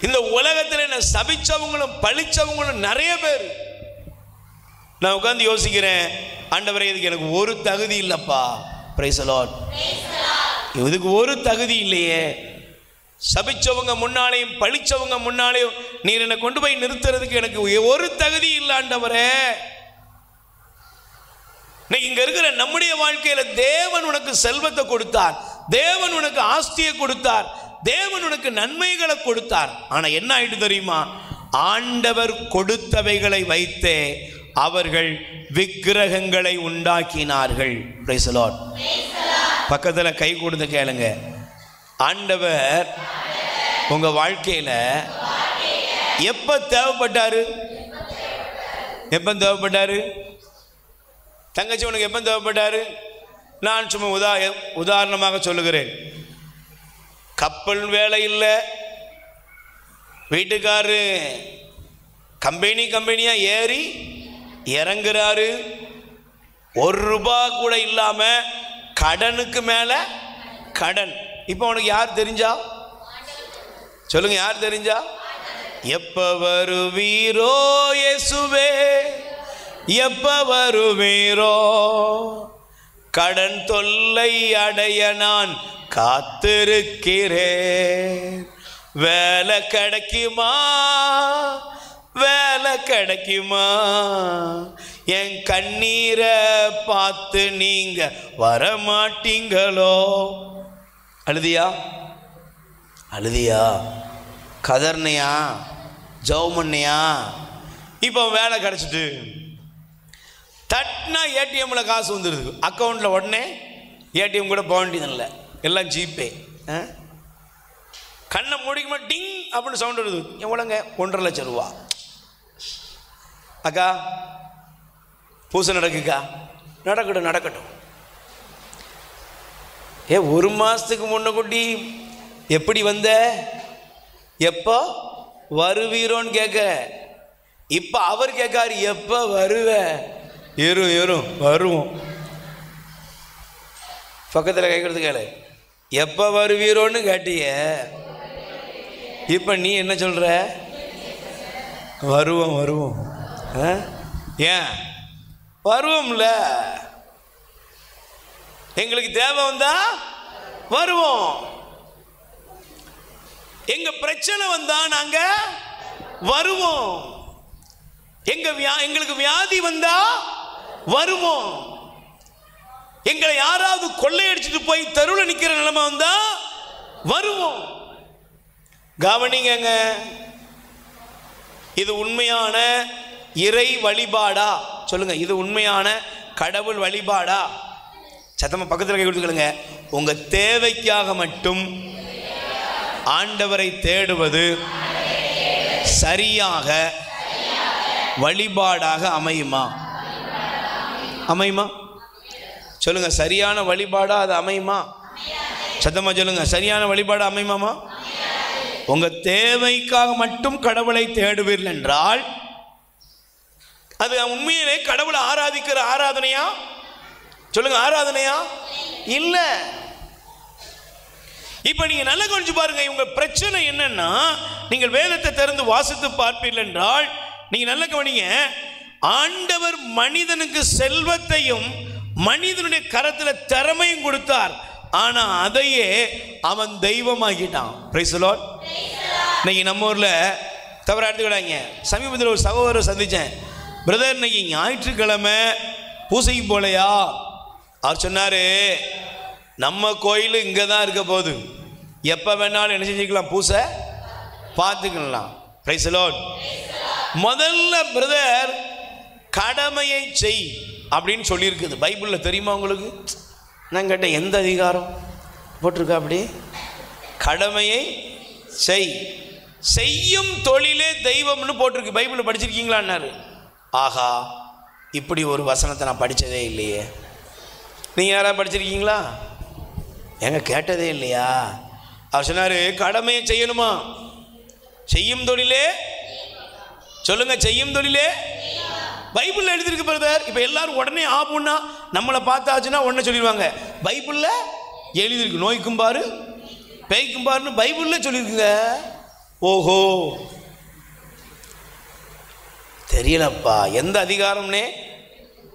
இந்த உலகத்தில் என்ன சபிச்சவங்களும் பழிச்சவங்களும் நிறைய பேர். நான் உட்கார்ந்து யோசிக்கிறேன், ஆண்டவரே இதுக்கு எனக்கு ஒரு தகுதி இல்லப்பா. Price the Lord. இதுக்கு ஒரு தகுதி இல்லையே. சபிச்சவங்க முன்னாலேயும் பழிச்சவங்க முன்னாலேயும் நீர் என்னை கொண்டு போய் நிறுத்துறதுக்கு எனக்கு ஒரு தகுதி இல்லை ஆண்டவரே. இங்க இருக்கிற நம்முடைய வாழ்க்கையில தேவன் உனக்கு செல்வத்தை கொடுத்தார், தேவன் உனக்கு ஆஸ்தியை கொடுத்தார், தேவன் உனக்கு நன்மைகளை கொடுத்தார். ஆனா என்ன ஆயிட்டு தெரியுமா? ஆண்டவர் கொடுத்தவைகளை வைத்தே அவர்கள் விக்கிரகங்களை உண்டாக்கினார்கள். Price the Lord. பக்கத்துல கை கொடுத்து கேளுங்க, ஆண்டவர் உங்க வாழ்க்கையில எப்ப தேவைப்பட்டாரு? எப்ப தேவைப்பட்டாரு? தங்கச்சி உனக்கு எப்ப தேவைப்பட்டாரு? நான் சும்மா உதாரணமாக சொல்லுகிறேன். கப்பல் வேலை இல்லை, வீட்டுக்காரரு கம்பெனியா ஏறி இறங்குறாரு, ₹1 கூட இல்லாம கடனுக்கு மேல கடன். இப்போ உனக்கு யார் தெரிஞ்சா? சொல்லுங்க, யார் தெரிஞ்சா? எப்ப வருவீரோ இயேசுவே, எப்ப வருவீரோ, கடன் தொல்லை அடைய நான் காத்திருக்கிறேன். வேலை கிடைக்குமா, வேலை கிடைக்குமா, என் கண்ணீரை பார்த்து நீங்க வரமாட்டீங்களோ? அழுதியா? அழுதியா? கதர்னையா ஜவுமண்ணையா. இப்போ வேலை கிடச்சிட்டு தட்டினா ஏடிஎம்மில் காசு வந்துடுது, அக்கௌண்ட்டில் உடனே ஏடிஎம் கூட போக வேண்டியதில்லை, எல்லாம் ஜிபே. கண்ணை மூடிக்குமா டிங் அப்படின்னு சவுண்ட் வருது, எவ்வளோங்க 1.5 லட்சம் ரூபா. அக்கா பூசை நடக்குக்கா, நடக்கட்டும் நடக்கட்டும். ஒரு மாதத்துக்கு முன்ன கூட்டி எப்படி வந்த, எப்போ வருவீரோன்னு கேட்க, இப்போ அவர் கேட்காரு எப்போ வருவ, ஏறும் வருவோம். பக்கத்தில் கேட்கறது கேளு, எப்போ வருவீரோன்னு கேட்டிய, இப்போ நீ என்ன சொல்கிற, வருவோம். ஏன் வருவோம்ல, எங்களுக்கு தேவை வந்தா வருவோம், எங்க பிரச்சனை வந்தா நாங்க வருவோம், எங்களுக்கு வியாதி வந்தா வருவோம், எங்களை யாராவது கொள்ளையடிச்சிட்டு போய் தெருவில் நிக்கிற நிலைமை வந்தா வருவோம். கவனிங்க, இது உண்மையான இறை வழிபாடா சொல்லுங்க, இது உண்மையான கடவுள் வழிபாடா? சத்தமா பக்கத்தில் கை கொடுத்துக்கலுங்க. உங்க தேவைக்காக மட்டும் ஆண்டவரை தேடுவது சரியாக வழிபாடாக அமையுமா? சொல்லுங்க, சரியான வழிபாடா அது அமையுமா? சத்தமா சொல்லுங்க, சரியான வழிபாடு அமையுமாமா? உங்க தேவைக்காக மட்டும் கடவுளை தேடுவீர்கள் என்றால் அது உண்மையிலே கடவுளை ஆராதிக்கிற ஆராதனையா? சொல்லுங்க, ஆராதனையா? இல்ல. இப்ப நீங்க நல்லா கொஞ்சம் பாருங்க, உங்க பிரச்சனை என்னன்னா, நீங்கள் வேதத்தை திறந்து வாசித்து பார்ப்பீர்கள் என்றால் நீங்க நல்ல கவனிங்க, ஆண்டவர் மனிதனுக்கு செல்வத்தையும் மனிதனுடைய கரத்துல திறமையும் கொடுத்தார், ஆனா அதையே அவன் தெய்வமாக்கிட்டான். Price the Lord. இன்னைக்கு நம்ம ஊர்ல தவறா எடுத்துக்கிடாங்க, சமீபத்தில் ஒரு சகோதரர் சந்திச்சேன், பிரதர் இன்னைக்கு ஞாயிற்றுக்கிழமை பூசைக்கு போலையா? அவர் சொன்னாரு, நம்ம கோயில் இங்கே தான் இருக்க போகுது, எப்போ வேணாலும் என்ன செஞ்சுக்கலாம், பூசை பார்த்துக்கலாம். Price the Lord. முதல்ல பிரதர் கடமையை செய் அப்படின்னு சொல்லியிருக்குது பைபிளில், தெரியுமா உங்களுக்கு? நான் கேட்டேன், எந்த அதிகாரம் போட்டிருக்கா அப்படி? கடமையை செய், செய்யும் தொழிலே தெய்வம்னு போட்டிருக்கு, பைபிளில் படிச்சிருக்கீங்களான்னாரு. ஆஹா, இப்படி ஒரு வசனத்தை நான் படித்ததே இல்லையே. நீங்கள் யாராவது படிச்சிருக்கீங்களா? எங்க கேட்டதே இல்லையா? அவர் சொன்னார், கடமையை செய்யணுமா, செய்யும் தொழிலே, சொல்லுங்க, செய்யும் தொழிலே பைபிளில் எழுதியிருக்கு பிரதர். இப்போ எல்லாரும் உடனே ஆப்புன்னா நம்மளை பார்த்தாச்சுன்னா உடனே சொல்லிடுவாங்க, பைபிளில் எழுதியிருக்கு, நோய்க்கும் பாரு பேய்க்கும் பாருன்னு பைபிளில் சொல்லியிருக்குங்க. ஓஹோ, தெரியலப்பா, எந்த அதிகாரம்னே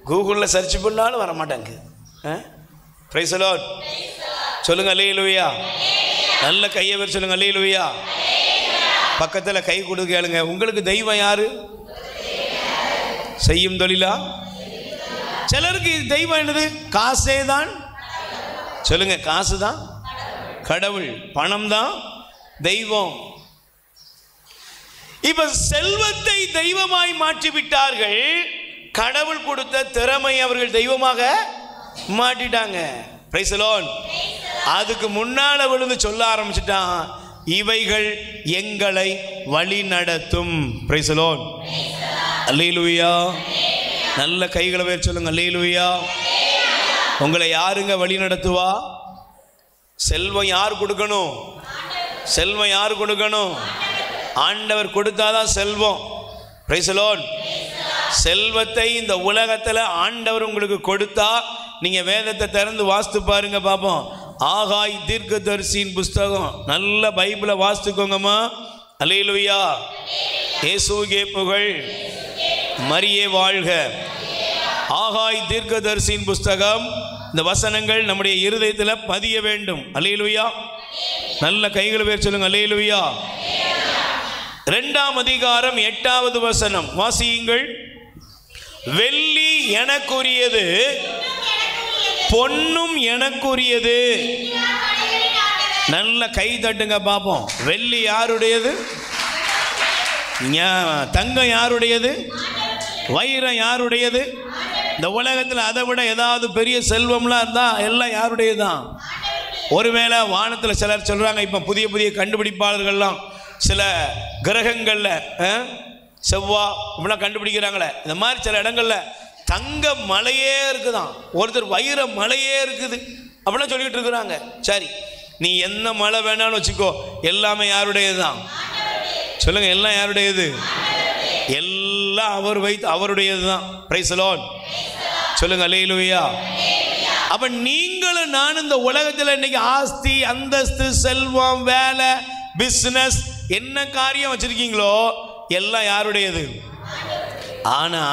கூகுளில் சர்ச் பண்ணாலும் வர மாட்டாங்க. Price the lord. சொல்லுங்க அல்லேலூயா. நல்ல கையை வச்சு சொல்லுங்க அல்லேலூயா. பக்கத்தில் கை கொடுக்க கேளுங்க, உங்களுக்கு தெய்வம் யாரு? செய்யும் தொழிலா? சிலருக்கு தெய்வம் என்னது? காசே தான். சொல்லுங்க, காசு தான் கடவுள், பணம் தான் தெய்வம். இப்ப செல்வத்தை தெய்வமாய் மாற்றி விட்டார்கள், கடவுள் கொடுத்த திறமை அவர்கள் தெய்வமாக மாட்டிட்டாங்க. Price the Lord. அதுக்கு முன்னால விழுந்து சொல்ல ஆரம்பிச்சிட்டான், இவைகள் எங்களை வழி நடத்தும். Praise the lord. அல்லேலூயா. நல்ல கைகளை வேறு சொல்லுங்க அல்லேலூயா. உங்களை யாருங்க வழி நடத்துவா? செல்வம் யார் கொடுக்கணும்? செல்வம் யார் கொடுக்கணும்? ஆண்டவர் கொடுத்தாதான் செல்வம். Price the Lord. செல்வத்தை இந்த உலகத்தில் ஆண்டவர் உங்களுக்கு கொடுத்தா, நீங்க வேதத்தை திறந்து வாசித்து பாருங்க பாப்போம். ஆகாய் தீர்க்கதரிசியின் புஸ்தகம், நல்ல பைபிளை வாசித்துக்கோங்கம்மா. அல்லேலூயா. இயேசுவே புகழ், மரியே வாழ்க. ஆகாய் தீர்க்கதரிசியின் புஸ்தகம், இந்த வசனங்கள் நம்முடைய இருதயத்தில் பதிய வேண்டும். அல்லேலூயா. நல்ல கைகளை பேர் சொல்லுங்க அல்லேலூயா. 2ஆம் அதிகாரம் 8வது வசனம் வாசியுங்கள். வெள்ளி எனக்குரியது, பொன்னும் எனக்குரியது, நல்ல கை தட்டுங்க பார்ப்போம். வெள்ளி யாருடையது? தங்கம் யாருடையது? வைரம் யாருடையது? இந்த உலகத்தில் அதை விட ஏதாவது பெரிய செல்வம்லாம் இருந்தால் எல்லாம் யாருடையது தான்? ஒருவேளை வானத்தில் சிலர் சொல்கிறாங்க, இப்போ புதிய புதிய கண்டுபிடிப்பாளர்கள்லாம் சில கிரகங்களில் செவ்வாய் இப்படிலாம் கண்டுபிடிக்கிறாங்களே, இந்த மாதிரி சில இடங்களில் தங்க மலையே இருக்குதான், ஒருத்தர் வைர மலையே இருக்குது அப்படிலாம் சொல்லிக்கிட்டு இருக்கிறாங்க. சரி, நீ என்ன மலை வேணாலும் வச்சுக்கோ, எல்லாமே யாருடையது தான்? சொல்லுங்க, எல்லாம் யாருடையது? எல்லாம் அவர் வைத்து அவருடையது தான். Price the lord. சொல்லுங்க அல்லேலூயா. அப்ப நீங்களும் நான் இந்த உலகத்தில் இன்னைக்கு ஆஸ்தி, அந்தஸ்து, செல்வம், வேலை, பிசினஸ் என்ன காரியம் வச்சிருக்கீங்களோ எல்லாம் யாருடையது? ஆனா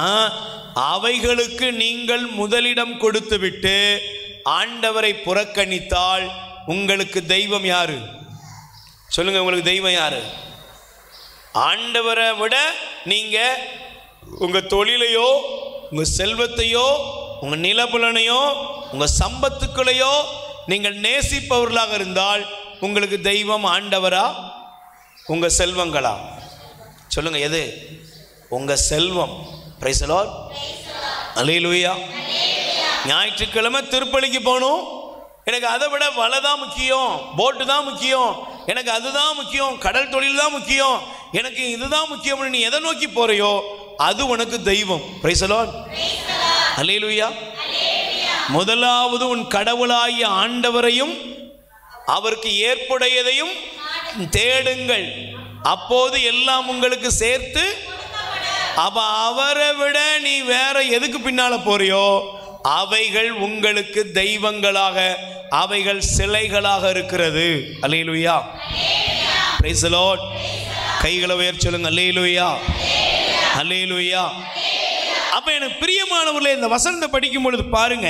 அவைகளுக்கு நீங்கள் முதலிடம் கொடுத்து விட்டு ஆண்டவரை புறக்கணித்தால் உங்களுக்கு தெய்வம் யாரு? சொல்லுங்க, உங்களுக்கு தெய்வம் யாரு? ஆண்டவரை விட நீங்க உங்க தொழிலையோ, உங்க செல்வத்தையோ, உங்க நிலபுலனையோ, உங்க சம்பத்துக்களையோ நீங்கள் நேசிப்பவர்களாக இருந்தால் உங்களுக்கு தெய்வம் ஆண்டவரா, உங்க செல்வங்களா? சொல்லுங்க, எது? உங்க செல்வம். Price the lord. அல்லேலூயா. ஞாயிற்றுக்கிழமை திருப்பலிக்கு போகணும், எனக்கு அதை விட வலை தான் முக்கியம், போட்டு தான் முக்கியம், எனக்கு அதுதான் முக்கியம், கடல் தொழில் தான் முக்கியம், எனக்கு இதுதான் முக்கியம், நீ எதை நோக்கி போறையோ அது உனக்கு தெய்வம். Praise the lord. அல்லேலூயா. முதலாவது உன் கடவுளாகிய ஆண்டவரையும் அவருக்கு ஏற்புடையதையும் தேடுங்கள், அப்போது எல்லாம் உங்களுக்கு சேர்த்து. அப்ப அவரை விட நீ வேற எதுக்கு பின்னால போறியோ அவைகள் உங்களுக்கு தெய்வங்களாக, அவைகள் சிலைகளாக இருக்கிறது. அல்லேலூயா. Praise the lord. கைகளை உயர்த்தி சொல்லுங்க, அல்லேலூயா, அல்லேலூயா. அப்ப எனக்கு பிரியமானவர்களே, இந்த வசனத்தை படிக்கும் பொழுது பாருங்க,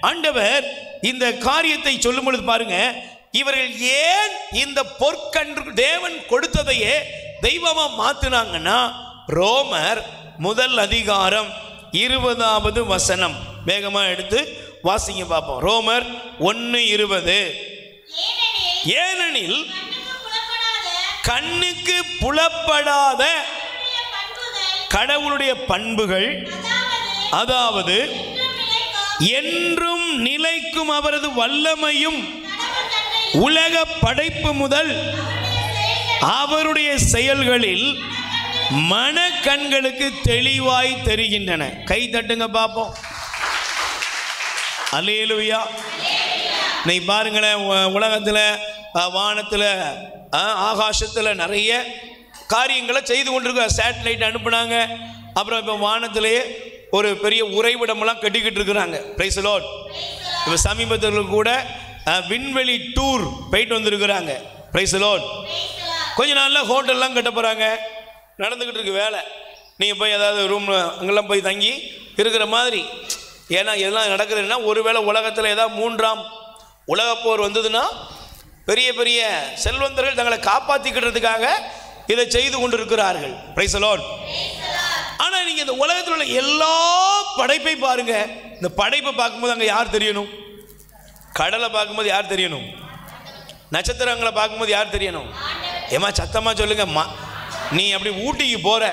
ஆண்டவர் இந்த காரியத்தை சொல்லும் பொழுது பாருங்க, இவர்கள் ஏன் இந்த பொற்கன்று தேவன் கொடுத்ததையே தெய்வமா மாத்தினாங்கன்னா, ரோமர் 1 வசனம் வேகமா எடுத்து வாசிங்க பார்ப்போம். ரோமர் 1:20. ஏனெனில் கண்ணுக்கு புலப்படாத கடவுளுடைய பண்புகள், அதாவது என்றும் நிலைக்கும் அவரது வல்லமையும் உலக படைப்பு முதல் அவருடைய செயல்களில் மனக்கண்களுக்கு தெளிவாய் தெரிகின்றன. கை தட்டுங்க பார்ப்போம். அல்லேலூயா. நீ பாருங்களேன், உலகத்தில், வானத்தில், ஆகாசத்தில் நிறைய காரியங்களை செய்து கொண்டிருக்க. சேட்டலைட் அனுப்புனாங்க, அப்புறம் இப்போ வானத்திலேயே ஒரு பெரிய உறைவிடமெல்லாம் கட்டிக்கிட்டு இருக்கிறாங்க. Price the Lord. இப்போ சமீபத்தில் கூட விண்வெளி டூர் போயிட்டு வந்திருக்கிறாங்க. Price the Lord. கொஞ்ச நாளில் ஹோட்டல்லாம் கட்ட போகிறாங்க, நடந்துக்கிட்டு இருக்கு வேலை. நீங்கள் போய் ஏதாவது ரூம் அங்கெல்லாம் போய் தங்கி இருக்கிற மாதிரி. ஏன்னா இதெல்லாம் நடக்குதுன்னா, ஒருவேளை உலகத்தில் ஏதாவது 3ஆம் உலகப்போர் வந்ததுன்னா பெரிய பெரிய செல்வந்தர்கள் தங்களை காப்பாற்றிக்கிட்டதுக்காக இதை செய்து கொண்டிருக்கிறார்கள். Price the Lord. ஆனால் நீங்கள் இந்த உலகத்தில் உள்ள எல்லா படைப்பை பாருங்க. இந்த படைப்பை பார்க்கும்போது அங்கே யார் தெரியணும்? கடலை பார்க்கும்போது யார் தெரியணும்? நட்சத்திரங்களை பார்க்கும்போது யார் தெரியணும்? ஏமா சத்தமாக சொல்லுங்க. நீ அப்படி ஊட்டிக்கு போகிற,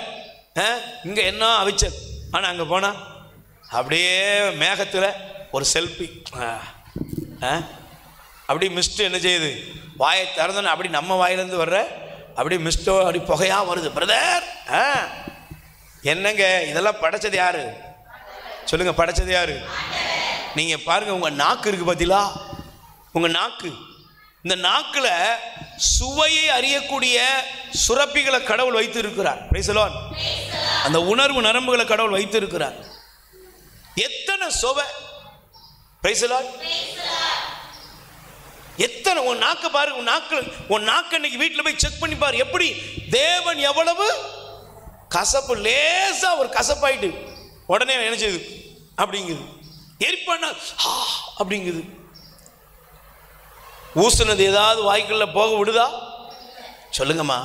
இங்கே என்ன அவிச்சல், ஆனால் அங்கே போனால் அப்படியே மேகத்தில் ஒரு செல்ஃபி, அப்படி மிஸ்ட்டு என்ன செய்யுது, வாயை திறந்தோன்னு அப்படி நம்ம வாயிலேருந்து வர்ற அப்படி மிஸ்டோ அப்படி புகையாக வருது. பிரதர், என்னங்க இதெல்லாம் படைச்சது யாரு? சொல்லுங்க, படைச்சது யாரு? நீங்கள் பாருங்கள், உங்கள் நாக்கு இருக்குது பார்த்தீங்களா? உங்கள் நாக்கு, இந்த நாக்கில் சுவையை அறியக்கூடிய சுரப்பிகளை கடவுள் வைத்து இருக்கிறார். Praise the Lord. அந்த உணர்வு நரம்புகளை கடவுள் வைத்து இருக்கிறார். எத்தனை சுவை! Price the Lord. எத்தனை! உன் நாக்கு பாரு, உன் நாக்கு இன்னைக்கு வீட்டில் போய் செக் பண்ணி பாரு. எப்படி தேவன் எவ்வளவு கசப்பு, லேசா ஒரு கசப்பாயிட்டு உடனே என்ன செய்யுது அப்படிங்குது, எரிப்பானா அப்படிங்குது. ஊசுனது ஏதாவது வாய்க்குள்ள போக விடுதா? சொல்லுங்கம்மா,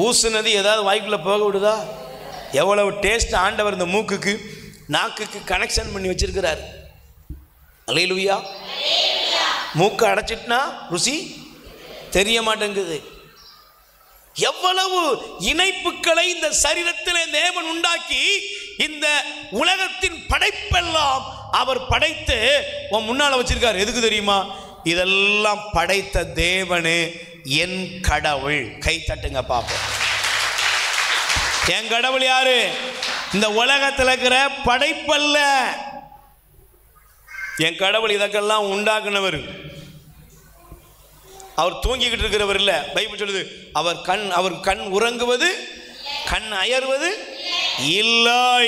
ஊசுனது ஏதாவது வாய்க்குள்ள போக விடுதா? எவ்வளவு டேஸ்ட் ஆண்டவர் இந்த மூக்குக்கு நாக்குக்கு கனெக்ஷன் பண்ணி வச்சிருக்கிறார். அல்லேலூயா. மூக்கு அடைச்சிட்டுனா ருசி தெரிய மாட்டேங்குது. எவ்வளவு இணைப்புகளை இந்த சரீரத்திலே தேவன் உண்டாக்கி இந்த உலகத்தின் படைப்பெல்லாம் அவர் படைத்து உன் முன்னால வச்சிருக்கார். எதுக்கு தெரியுமா? இதெல்லாம் படைத்த தேவனே என் கடவுள். கை தட்டுங்க பாப்போம். என் கடவுள் யாரு? இந்த உலகத்தில் இருக்கிற படைப்பல்ல. என் கடவுள் இதற்கெல்லாம் உண்டாக்குனவர். அவர் தூங்கிக்கிட்டு இருக்கிறவர் இல்ல. பைபிள் சொல்லுது அவர் கண் உறங்குவது, கண் அயர்வது இல்லை.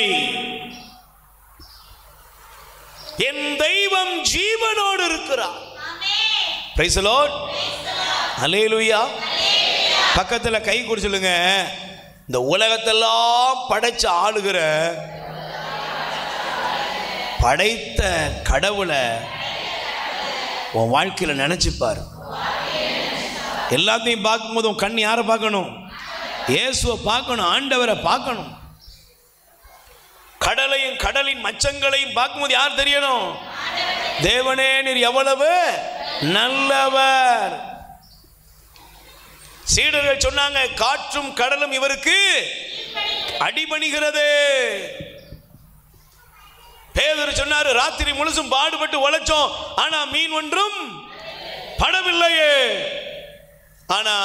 என் தெய்வம் ஜீவனோடு இருக்கிறார். Praise the lord. ஹல்லேலூயா. பக்கத்துல கை கொடுத்து சொல்லுங்க, இந்த உலகத்தெல்லாம் படைச்சு ஆளுகிற படைத்த கடவுளை உன் வாழ்க்கையில நினைச்சுப்பாரு. எல்லாத்தையும் பார்க்கும்போது உன் கண் யாரை பார்க்கணும்? இயேசுவை பார்க்கணும், ஆண்டவரை பார்க்கணும். கடலையும் கடலின் மச்சங்களையும் பார்க்கும்போது யார் தெரியணும்? தேவனே நீர் எவ்வளவு நல்லவர். சீடர்கள் சொன்னாங்க, காற்றும் கடலும் இவருக்கு அடிபணிகிறது. பேதுரு சொன்னாரு, ராத்திரி முழுசும் பாடுபட்டு உழைச்சோம், ஆனா மீன் ஒன்றும் படவில்லையே. ஆனா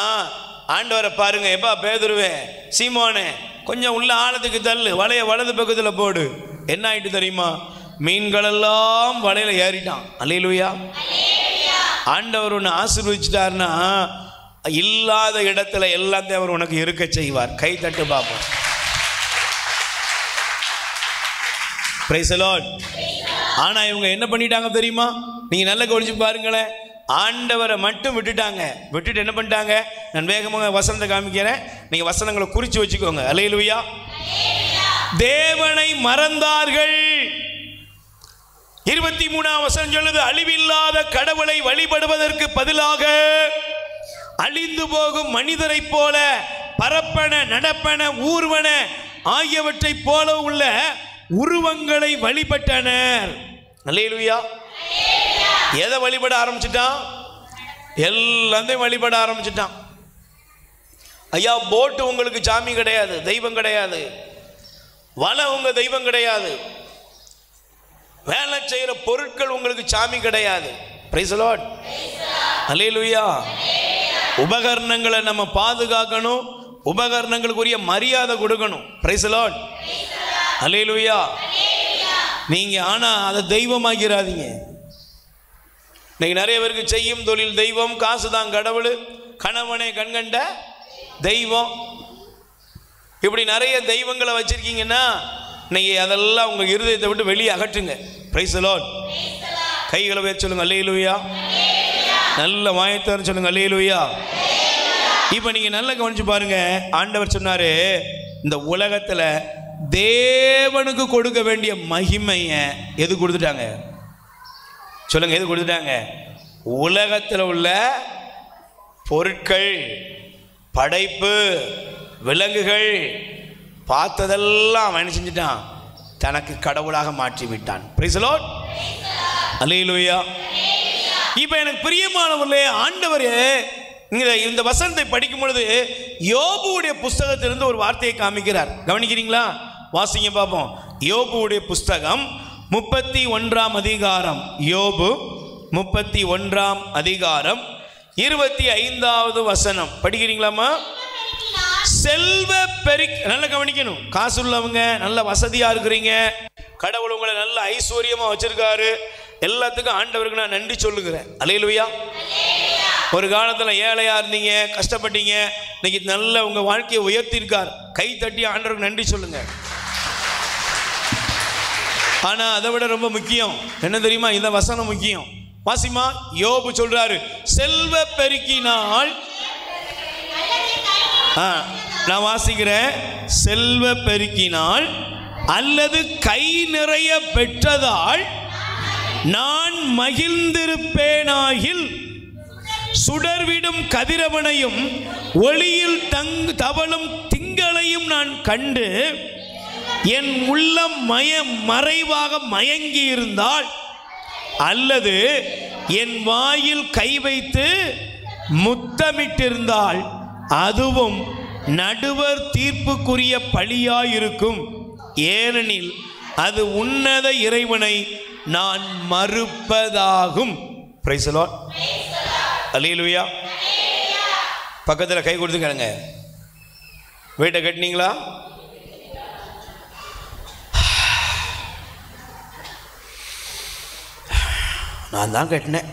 ஆண்டவரை பாருங்க, எப்பா பேதுருவே, சீமோனே, கொஞ்சம் உள்ள ஆழத்துக்கு தள்ளு, வலைய வலது பக்கத்தில் போடு. என்ன ஆயிட்டு தெரியுமா? மீன்கள் எல்லாம் வலையில ஏறிட்டான். அல்லேலூயா. ஆண்டவர் உன்னை ஆசீர்வதிச்சிட்டாருன்னா இல்லாத இடத்துல எல்லாத்தையும் அவர் உனக்கு இருக்க செய்வார். கை தட்டு பார்ப்போம். Price the Lord. ஆனா இவங்க என்ன பண்ணிட்டாங்க தெரியுமா? நீங்க நல்லா கவனிச்சு பாருங்களேன். ஆண்டவரை மட்டும் விட்டுட்டாங்க. விட்டுட்டு என்ன பண்ணிட்டாங்க? நான் வேகமாக வசனத்தை காமிக்கிறேன், நீங்க வசனங்களை குறிச்சு வச்சுக்கோங்க. அல்லேலூயா. தேவனை மறந்தார்கள். 23ஆம் வசனம் சொல்லுது, அழிவில்லாத கடவுளை வழிபடுவதற்கு பதிலாக அழிந்து போகும் மனிதரை போல பரப்பன, நடப்பன, ஊர்வன ஆகியவற்றை போல உள்ள உருவங்களை வழிபட்டனர். அல்லேலூயா. எதை வழிபட ஆரம்பிச்சிட்டான்? எல்லாத்தையும் வழிபட ஆரம்பிச்சிட்டான். ஐயா, போட்டு உங்களுக்கு சாமி கிடையாது, தெய்வம் கிடையாது. வலை உங்க தெய்வம் கிடையாது. வேலை செய்யற பொருட்கள் உங்களுக்கு சாமி கிடையாது. Praise the lord. அல்லேலூயா. உபகரணங்களை நம்ம பாதுகாக்கணும், உபகரணங்களுக்குரிய மரியாதை கொடுக்கணும். Praise the lord. அல்லேலூயா. நீங்க ஆனா அதை தெய்வமாக்கிறாதீங்க. இன்னைக்கு நிறைய பேருக்கு செய்யும் தொழில் தெய்வம், காசு தான் கடவுள், கணவனே கண்கண்ட தெய்வம், இப்படி நிறைய தெய்வங்களை வச்சிருக்கீங்கன்னா இன்னைக்கு அதெல்லாம் உங்க இருதயத்தை விட்டு வெளியே அகற்றுங்க. Price the lord. கைகளை வச்சு சொல்லுங்க அல்லேலூயா. நல்ல வாயத்தார் சொல்லுங்க அல்லேலூயா. இப்போ நீங்க நல்லா கவனிச்சு பாருங்க. ஆண்டவர் சொன்னாரு, இந்த உலகத்துல தேவனுக்கு கொடுக்க வேண்டிய மகிமையை எது கொடுத்துட்டாங்க? சொல்லுங்க, எது கொடுத்துட்டாங்க? உலகத்தில் உள்ள பொருட்கள், படைப்பு, விலங்குகள் பார்த்ததெல்லாம் அவன் செஞ்சுட்டான், தனக்கு கடவுளாக மாற்றி விட்டான். Praise the lord. அல்லேலூயா. இப்போ எனக்கு பிரியமானவர்களே, ஆண்டவர் இந்த வசனத்தை படிக்கும் பொழுது யோபுவுடைய புஸ்தகத்திலிருந்து ஒரு வார்த்தையை காமிக்கிறார். கவனிக்கிறீங்களா? வாசிங்க பார்ப்போம். யோபுவுடைய புஸ்தகம் 31ஆம் அதிகாரம். யோபு 31ஆம் அதிகாரம் 25வது வசனம் படிக்கிறீங்களாமா? செல்வ பெருக்கி, நல்லா கவனிக்கணும். காசு உள்ளவங்க, நல்ல வசதியா இருக்கிறீங்க, கடவுள் உங்களை நல்ல ஐஸ்வர்யமா வச்சிருக்காரு, எல்லாத்துக்கும் ஆண்டவருக்கு நான் நன்றி சொல்லுகிறேன். அல்லேலூயா. ஒரு காலத்துல ஏழையா இருந்தீங்க, கஷ்டப்பட்டீங்க, இன்னைக்கு நல்ல உங்க வாழ்க்கையை உயர்த்திருக்கார். கை தட்டி ஆண்டவருக்கு நன்றி சொல்லுங்க. ஆனா அதை விட ரொம்ப முக்கியம் என்ன தெரியுமா? இந்த வசனம் முக்கியம். வாசிமா. யோபு சொல்றாரு, செல்வ பெருக்கினால், நான் வாசிக்கிறேன், செல்வ பெருக்கினால் அல்லது கை நிறைய பெற்றதால் நான் மகிழ்ந்திருப்பேனாகில் சுடர்விடும் கதிரவனையும் ஒளியில் தவழும் திங்களையும் நான் கண்டு என் உள்ளம் மறைவாக மயங்கி இருந்தால், அல்லது என் வாயில் கை வைத்து முத்தமிட்டிருந்தால் அதுவும் நடுவர் தீர்ப்புக்குரிய பழியாயிருக்கும். ஏனெனில் அது உன்னத இறைவனை நான் மறுப்பதாகும். Price the lord. அல்லேலூயா. பக்கத்தில் கை கொடுத்து கேளுங்க. வீட்டை கட்டினீங்களா? நான் தான் கட்டினேன்.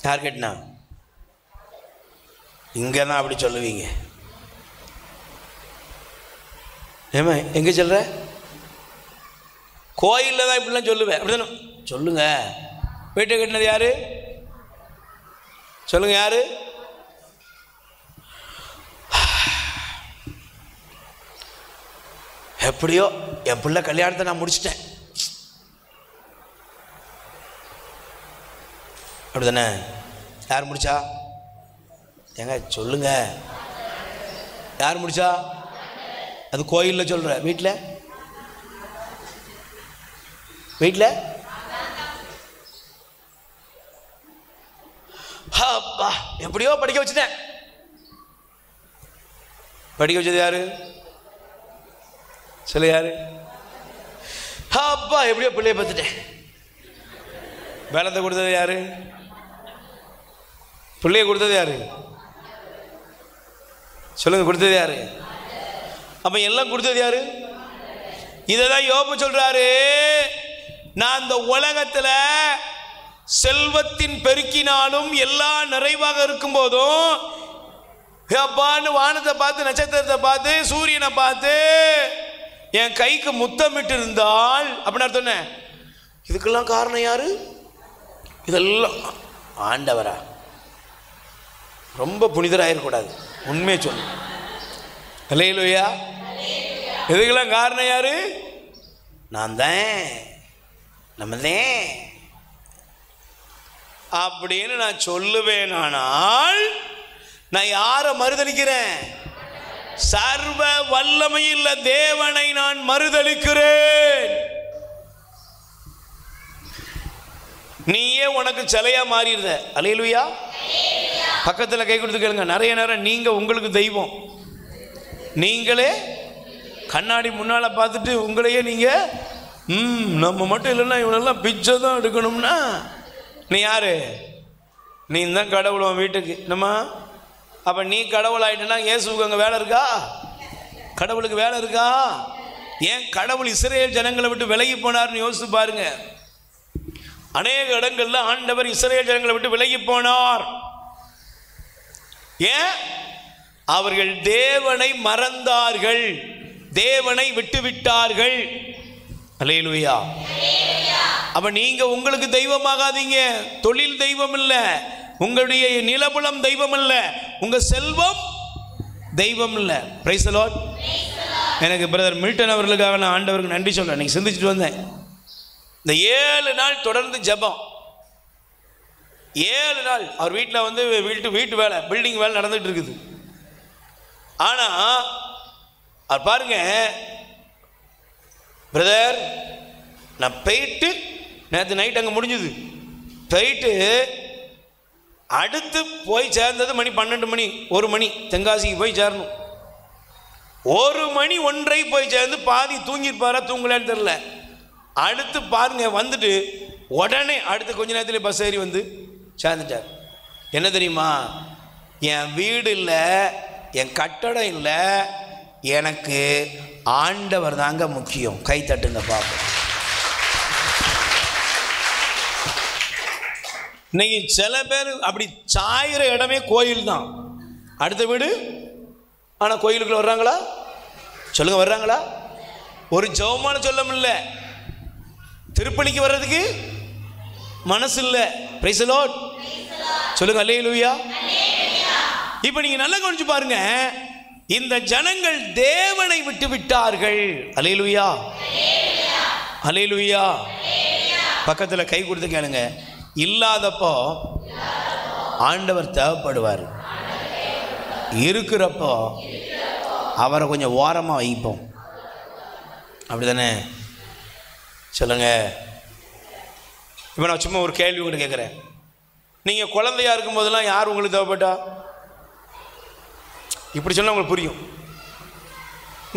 யார் கட்டினா? இங்கே தான் அப்படி சொல்லுவீங்க. ஏமா எங்கே சொல்ற? கோயிலில் தான் இப்படிலாம் சொல்லுவேன். அப்படிதானே சொல்லுங்க. வீட்டை கட்டினது யாரு? சொல்லுங்க யாரு? எப்படியோ என் பிள்ளை கல்யாணத்தை நான் முடிச்சிட்டேன். அப்படிதானே? யார் முடிச்சா? ஏங்க சொல்லுங்க, யார் முடிச்சா? அது கோயிலில் சொல்ற. வீட்டில் வீட்டில் அப்பா எப்படியோ படிக்க வச்சுட்டேன். படிக்க வச்சது யாரு? சொல்லு யாரு? அப்பா எப்படியோ பிள்ளைய பார்த்துட்டேன். வேலத்தை கொடுத்தது யாரு? பிள்ளைய கொடுத்தது யாரு? சொல்லுங்க, கொடுத்தது யாரு? அப்ப எல்லாம் கொடுத்தது யாரு? இதைதான் யோபு சொல்றாரு. நான் இந்த உலகத்துல செல்வத்தின் பெருக்கினாலும் எல்லாம் நிறைவாக இருக்கும் போதும் அப்பான்னு வானத்தை பார்த்து, நட்சத்திரத்தை பார்த்து, சூரியனை பார்த்து என் கைக்கு முத்தமிட்டு இருந்தால் அப்படின்னு அர்த்தம். இதுக்கெல்லாம் காரணம் யாரு? இதெல்லாம் ஆண்டவரா? ரொம்ப புனிதராயிருக்கூடாது, உண்மையை சொல்லு. அல்லேலூயா. இதுக்கெல்லாம் காரணம் யாரு? நான் தான், நம்ம தான் அப்படின்னு நான் சொல்லுவேன். ஆனால் நான் யாரை மறுதலிக்கிறேன்? சர்வ வல்லமையுள்ள தேவனை நான் மறுதலிக்கிறேன். நீயே உனக்கு சிலையா மாறிடுற. அல்லேலூயா. பக்கத்தில் கை கொடுத்து கேளுங்க. நிறைய நேரம் நீங்க உங்களுக்கு தெய்வம். நீங்களே கண்ணாடி முன்னால பார்த்துட்டு உங்களையே நீங்க நம்ம மட்டும் இல்லைன்னா இவனெல்லாம் பிச்சை தான் எடுக்கணும்னா நீ யாரு? நீ தான் கடவுள் உன் வீட்டுக்கு. என்னம்மா? அப்ப நீ கடவுள் ஆயிட்டுனா இயேசுக்கு அங்கே வேலை இருக்கா? கடவுளுக்கு வேலை இருக்கா? ஏன் கடவுள் இஸ்ரேல் ஜனங்களை விட்டு விலகி போனார்னு யோசித்து பாருங்க. அநேக இடங்கள்ல ஆண்டவர் இஸ்ரேல் ஜனங்களை விட்டு விலகி போனார். ஏன்? அவர்கள் தேவனை மறந்தார்கள், தேவனை விட்டு விட்டார்கள். அல்லேலூயா. அப்ப நீங்க உங்களுக்கு தெய்வமாகாதீங்க. தொழில் தெய்வம் இல்ல, உங்களுடைய நிலபுலம் தெய்வம் இல்ல, உங்க செல்வம் தெய்வம் இல்ல. Price the Lord. எனக்கு பிரதர் மில்டன் அவர்களுக்காக நான் ஆண்டவருக்கு நன்றி சொல்றேன். இன்னைக்கு சிந்திச்சுட்டு வந்தேன். இந்த 7 நாள் தொடர்ந்து ஜெபம். 7 நாள் அவர் வீட்டில் வந்து வீட்டு வேலை, பில்டிங் வேலை நடந்துட்டு இருக்குது. ஆனா அவர் பாருங்க, பிரதர் நான் போயிட்டு நேற்று நைட் அங்கே முடிஞ்சுது, போயிட்டு அடுத்து போய் சேர்ந்தது மணி 12 மணி, 1 மணி தென்காசிக்கு போய் சேரணும். 1 மணி 1:30 போய் சேர்ந்து பாதி தூங்கிருப்பாரா தூங்கலான்னு தெரில. அடுத்து பாருங்க வந்துட்டு உடனே அடுத்து கொஞ்ச நேரத்தில் பஸ் ஏறி வந்து சேர்ந்துட்டார். என்ன தெரியுமா? என் வீடு இல்லை, என் கட்டடம் இல்லை, எனக்கு ஆண்டவர் தாங்க முக்கியம். கை தட்டுங்க பாப்போம். இன்னைக்கு சில பேர் அப்படி சாயிற இடமே கோயில் தான். அடுத்த வீடு, ஆனால் கோயிலுக்குள்ள வர்றாங்களா? சொல்லுங்க, வர்றாங்களா? ஒரு ஜெபமான சொல்ல முடியல, திருப்பணிக்கு வர்றதுக்கு மனசு இல்லை. Price the lord. சொல்லுங்க அல்லேலூயா. இப்ப நீங்க நல்லா கவனிச்சு பாருங்க, இந்த ஜனங்கள் தேவனை விட்டு விட்டார்கள். அல்லேலூயா, அல்லேலூயா. பக்கத்தில் கை கொடுத்து கேளுங்க. இல்லாதப்போ ஆண்டவர் தேவைப்படுவார், இருக்கிறப்போ அவரை கொஞ்சம் ஓரமாக வைப்போம். அப்படிதானே? சொல்லுங்க. இப்போ நான் சும்மா ஒரு கேள்வி கூட கேட்குறேன். நீங்கள் குழந்தையா இருக்கும் போதெல்லாம் யார் உங்களுக்கு தேவைப்பட்டா? இப்படி சொன்னால் உங்களுக்கு புரியும்.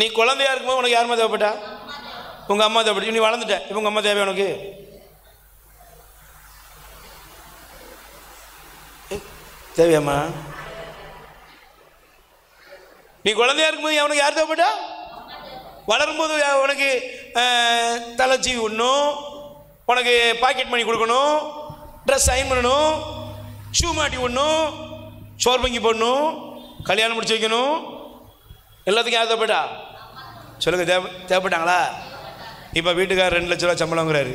நீ குழந்தையா இருக்கும்போது உனக்கு யாருமா தேவைப்பட்டா? உங்கள் அம்மா தேவைப்பட்டு. நீ வளர்ந்துட்ட, இப்போ உங்கள் அம்மா தேவை உனக்கு? தேவையாம்மா? நீ குழந்தையா இருக்கும்போது அவனுக்கு யார் தேவைப்பட்டா? வளரும்போது உனக்கு தலைச்சீவி விடணும், உனக்கு பாக்கெட் மணி கொடுக்கணும், ட்ரெஸ் சைன் பண்ணணும், ஷூ மாட்டி விடணும், சோறு பங்கி போடணும், கல்யாணம் முடிச்சு வைக்கணும். எல்லாத்துக்கும் யார் தேவைப்பட்டா? சொல்லுங்க, தேவைப்பட்டாங்களா? இப்போ வீட்டுக்காரர் 2 லட்ச ரூபா சம்பளங்கிறாரு.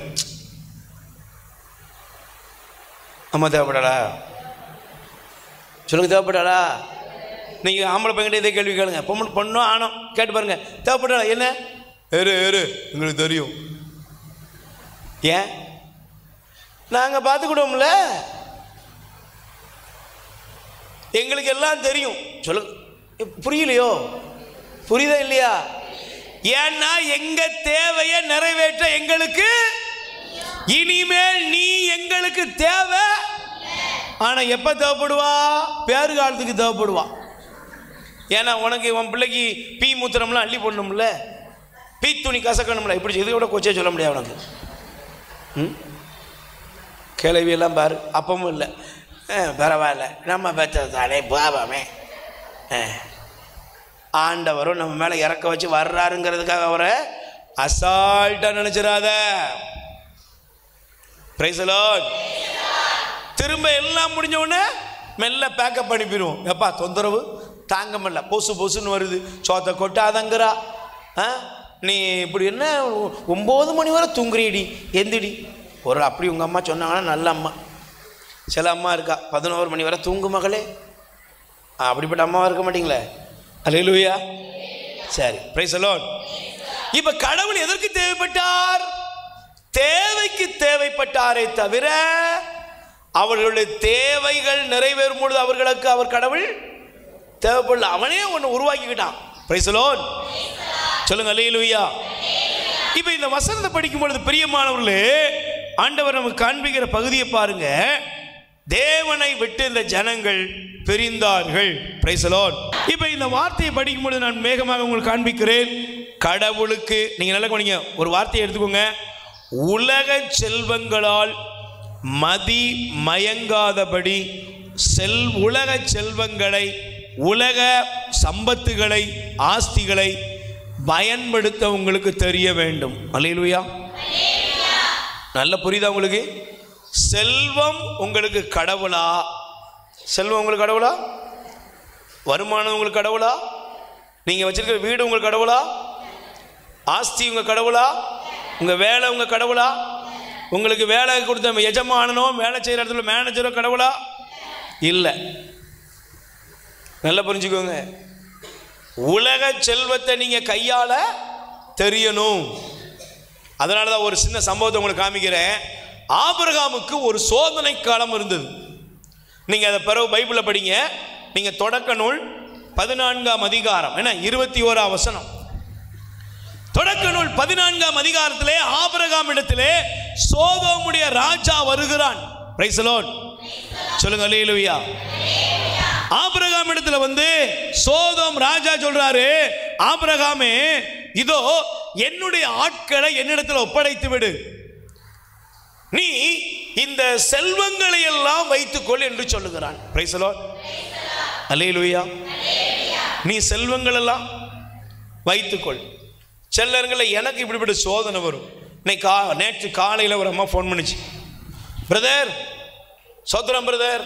அம்மா தேவைப்பட்டாளா? சொல்லுங்க, தேவைப்பட்டாளா? நீங்கள் ஆம்பளை பையன்கிட்ட இதே கேள்வி கேளுங்க. பொண்ணோ ஆனோ கேட்டு பாருங்க, தேவைப்பட்டாளா? என்ன எங்களுக்கு தெரியும். ஏன்? நாங்கள் பார்த்துக்கிட்டோம்ல, எங்களுக்கு எல்லாம் தெரியும். சொல்லுங்க, புரியலையோ? புரியுதா இல்லையா? ஏன்னா எங்க தேவையை நிறைவேற்ற எங்களுக்கு இனிமேல் நீ எங்களுக்கு தேவை. ஆனா எப்ப தேவைப்படுவா? பேறு காலத்துக்கு தேவைப்படுவா. ஏன்னா உனக்கு உன் பிள்ளைக்கு பீ மூத்திரம்லாம் அள்ளி போடணும்ல, பீ துணி கசக்கணும்ல. இப்படி இதை விட கொச்சே சொல்ல முடியாது உனக்கு. கிளவியெல்லாம் பாரு, அப்பவும் இல்லை, பரவாயில்ல நம்ம பெற்றாலே பாபாமே. ஆண்டவரும் நம்ம மேலே இறக்க வச்சு வர்றாருங்கிறதுக்காக அவரை அசால்ட்டாக நினைச்சிடாத. Price the Lord. திரும்ப எல்லாம் முடிஞ்ச உடனே மெல்ல பேக்கப் பண்ணிப்பிடுவோம். எப்பா தொந்தரவு தாங்க முடியல, பொசுன்னு வருது, சோத்தை கொட்டாதங்கிறா. நீ இப்படி என்ன 9 மணி வரை தூங்குறீடி, எந்திடி. ஒரு அப்படி உங்கள் அம்மா சொன்னாங்கன்னா நல்ல அம்மா. சில அம்மா இருக்கா 11 மணி வரை தூங்கு மகளே. அப்படிப்பட்ட அம்மாவாக இருக்க மாட்டீங்களே. அல்லேலூயா. சரி, பிரைஸ் தி லார்ட். இப்போ கடவுள் எதற்கு தேவைப்பட்டார்? தேவைக்கு தேவைப்பட்டாரே தவிர அவர்களுடைய தேவைகள் நிறைவேறும் பொழுது அவர்களுக்கு அவர் கடவுள் தேவைப்படல. அவனே ஒன்று உருவாக்கிக்கிட்டான். Price the lord. சொல்லுங்க, அல்லேலூயா. இப்போ இந்த வசனத்தை படிக்கும் பொழுது பிரியமானவர்களே, ஆண்டவர் நமக்கு காண்பிக்கிற பகுதியை பாருங்க. தேவனை விட்டு இந்த ஜனங்கள் பிரிந்தார்கள். Price the Lord. இப்போ இந்த வார்த்தையை படிக்கும் பொழுது நான் மேகமாக உங்களுக்கு காண்பிக்கிறேன். கடவுளுக்கு நீங்க நல்லா கவனிங்க, ஒரு வார்த்தையை எடுத்துக்கோங்க. உலக செல்வங்களால் மதி மயங்காதபடி உலக செல்வங்களை, உலக சம்பத்துகளை, ஆஸ்திகளை பயன்படுத்த உங்களுக்கு தெரிய வேண்டும். அல்லேலூயா. நல்ல புரியுதா உங்களுக்கு? செல்வம் உங்களுக்கு கடவுளா? செல்வம் உங்களுக்கு கடவுளா? வருமானம் உங்களுக்கு கடவுளா? நீங்கள் வச்சிருக்கிற வீடு உங்களுக்கு கடவுளா? ஆஸ்தி உங்கள் கடவுளா? உங்கள் வேலை உங்கள் கடவுளா? உங்களுக்கு வேலை கொடுத்த எஜமானனோ வேலை செய்கிற இடத்துல மேனேஜரோ கடவுளா? இல்லை. நல்லா புரிஞ்சுக்கோங்க. உலக செல்வத்தை நீங்கள் கையாள தெரியணும். அதனால தான் ஒரு சின்ன சம்பவத்தை உங்களுக்கு காமிக்கிறேன். ஆபிரகாமுக்கு ஒரு சோதனை காலம் இருந்தது. நீங்கள் அதை பிறகு பைபிளில் படிங்க. நீங்கள் தொடக்க நூல் 14ஆம் அதிகாரம், என்ன 21ஆம் வசனம். தொடக்க நூல் 14ஆம் அதிகாரத்திலே ஆபிரகாம் இடத்திலே சோதோமுடைய ராஜா வருகிறான். Price the lord. சொல்லுங்க, அல்லேலூயா. ஆபிரகாம் இடத்துல வந்து சோதோம் ராஜா சொல்றாரு, ஆபிரகாமே இதோ என்னுடைய ஆட்களை என்னிடத்தில் ஒப்படைத்து விடு, நீ இந்த செல்வங்களை எல்லாம் வைத்துக்கொள் என்று சொல்லுகிறான். Praise the lord. அல்லேலூயா. நீ செல்வங்கள் எல்லாம் வைத்துக்கொள். சிலர்களை எனக்கு இப்படிப்பட்ட சோதனை வரும். நேற்று காலையில் ஒரு அம்மா ஃபோன் பண்ணிச்சு, பிரதர் சோத்ரம் பிரதர்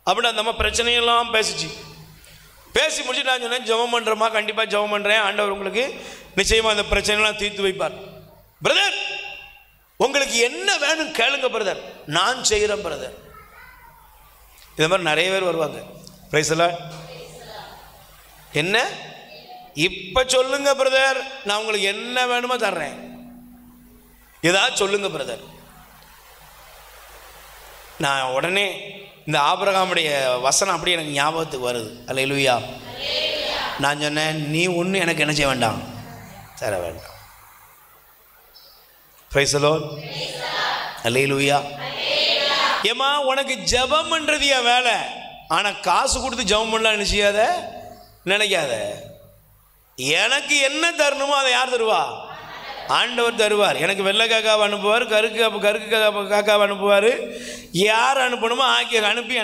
அப்படின்னு அந்த அம்மா பிரச்சனையெல்லாம் பேசிச்சு. பேசி முடிச்சு நான் சொன்னேன், ஜெபம் பண்ணுறேம்மா, கண்டிப்பாக ஜெபம் பண்ணுறேன், ஆண்டவர் உங்களுக்கு நிச்சயமாக அந்த பிரச்சனைலாம் தீர்த்து வைப்பார். பிரதர் உங்களுக்கு என்ன வேணும் கேளுங்க பிரதர், நான் செய்கிறேன் பிரதர். இது மாதிரி நிறைய பேர் வருவாங்க. Price the Lord. என்ன இப்போ சொல்லுங்க பிரதர், நான் உங்களுக்கு என்ன வேணுமோ தர்றேன், ஏதாவது சொல்லுங்க பிரதர். நான் உடனே இந்த ஆபிரகாமுடைய வசனம் அப்படியே எனக்கு ஞாபகத்துக்கு வருது. அல்லேலூயா. நான் சொன்னேன், நீ ஒன்றும் எனக்கு என்ன செய்ய வேண்டாம், தர வேண்டாம். Praise the lord. அல்லேலூயா. ஏமா உனக்கு ஜெபம் பண்றது என் வேலை, ஆனா காசு கொடுத்து ஜெபம் பண்ணலாம் நினைச்சியாத, நினைக்காத. எனக்கு என்ன தரணுமோ அதை யார் தருவா? ஆண்டவர் தருவார். எனக்கு வெள்ளை காக்காவை அனுப்புவார், கருக்கு காக்காவை அனுப்புவார். யார் அனுப்பணுமோ அனுப்பி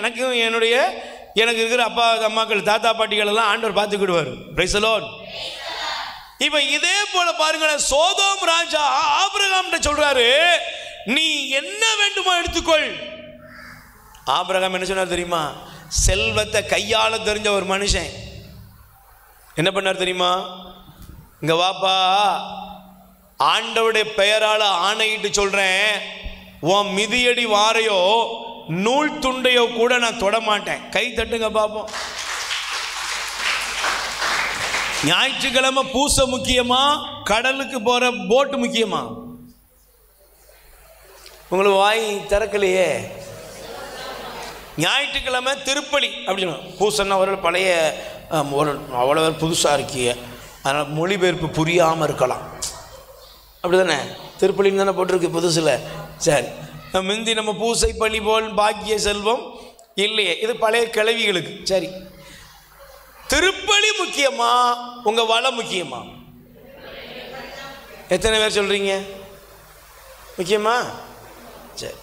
எனக்கு இருக்கிற அப்பா அம்மாக்கள் தாத்தா பாட்டிகள் எல்லாம் ஆண்டவர் பார்த்துக்கிடுவார். Price the Lord. இப்ப இதே போல பாருங்களேன், சோதோம் ராஜா ஆபிரகாம் சொல்றாரு, நீ என்ன வேண்டுமோ எடுத்துக்கொள். ஆபிரகாம் என்ன சொன்னார் தெரியுமா? செல்வத்தை கையாள தெரிஞ்ச ஒரு மனுஷன் என்ன பண்ணார் தெரியுமா? இங்க வாப்பா, ஆண்டவருடைய பெயரால ஆணையிட்டு சொல்றேன், உன் மிதியடி வாரையோ நூல் துண்டையோ கூட நான் தொட மாட்டேன். கை தட்டுங்க பாப்போம். ஞாயிற்றுக்கிழமை பூசை முக்கியமா, கடலுக்கு போற போட்டு முக்கியமா? உங்களுக்கு வாய் திறக்கலையே. ஞாயிற்றுக்கிழமை திருப்பலி அப்படி சொல்லணும். பூசன்னா அவர்கள் பழைய அவ்வளோ புதுசாக இருக்கிய, அதனால் மொழிபெயர்ப்பு புரியாமல் இருக்கலாம். அப்படி தானே? திருப்பலின்னு தானே போட்டிருக்கு புதுசில். சரி, முந்தி நம்ம பூசை பள்ளி போல் பாக்கிய செல்வம் இல்லையே, இது பழைய கிழவிகளுக்கு. சரி, திருப்பலி முக்கியமா உங்க வளம் முக்கியமா? எத்தனை பேர் சொல்றீங்க முக்கியமா? சரி,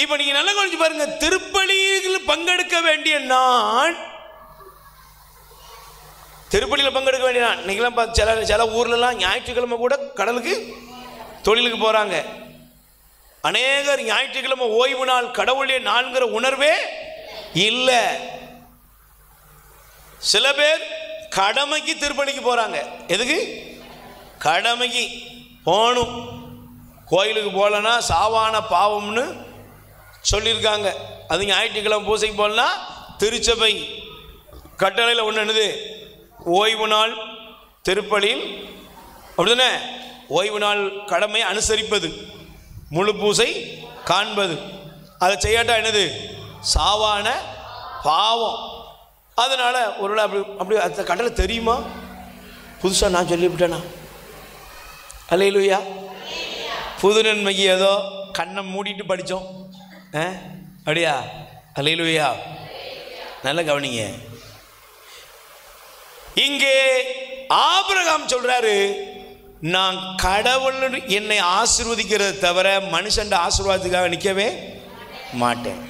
இப்ப நீங்க நல்லா கொஞ்சம் பாருங்க. திருப்பலியில் பங்கெடுக்க வேண்டிய நான், திருப்பலியில் பங்கெடுக்க வேண்டிய நான். நீங்களாம் சில ஊர்லலாம் ஞாயிற்றுக்கிழமை கூட கடலுக்கு தொழிலுக்கு போறாங்க. அநேகர் ஞாயிற்றுக்கிழமை ஓய்வு நாள், கடவுளுடைய நாள்ங்கிற உணர்வே இல்லை. சில பேர் கடமைக்கு திருப்பலிக்கு போறாங்க. எதுக்கு? கடமைக்கு போகணும். கோயிலுக்கு போகலன்னா சாவான பாவம்னு சொல்லியிருக்காங்க. அது ஞாயிற்றுக்கிழமை பூசைக்கு போகலன்னா திருச்சபை கட்டளையில் ஒன்று என்னது? ஓய்வு நாள் திருப்பலியில் அப்படிதானே? ஓய்வு நாள் கடமை அனுசரிப்பது, முழு பூசை காண்பது. அதை செய்யாட்டா என்னது? சாவான பாவம். அதனால ஒரு அப்படி அந்த கடலை தெரியுமா? புதுசாக நான் சொல்லிவிட்டேனா? அல்லேலூயா. புது நன்மைக்கு ஏதோ கண்ணை மூடிட்டு படித்தோம் அப்படியா? அல்லேலூயா. நல்ல கவனிங்க. இங்கே ஆபிரகாம் சொல்றாரு, நான் கடவுள் என்னை ஆசீர்வதிக்கிறத தவிர மனுஷன் ஆசீர்வாதத்துக்காக நிற்கவே மாட்டேன்.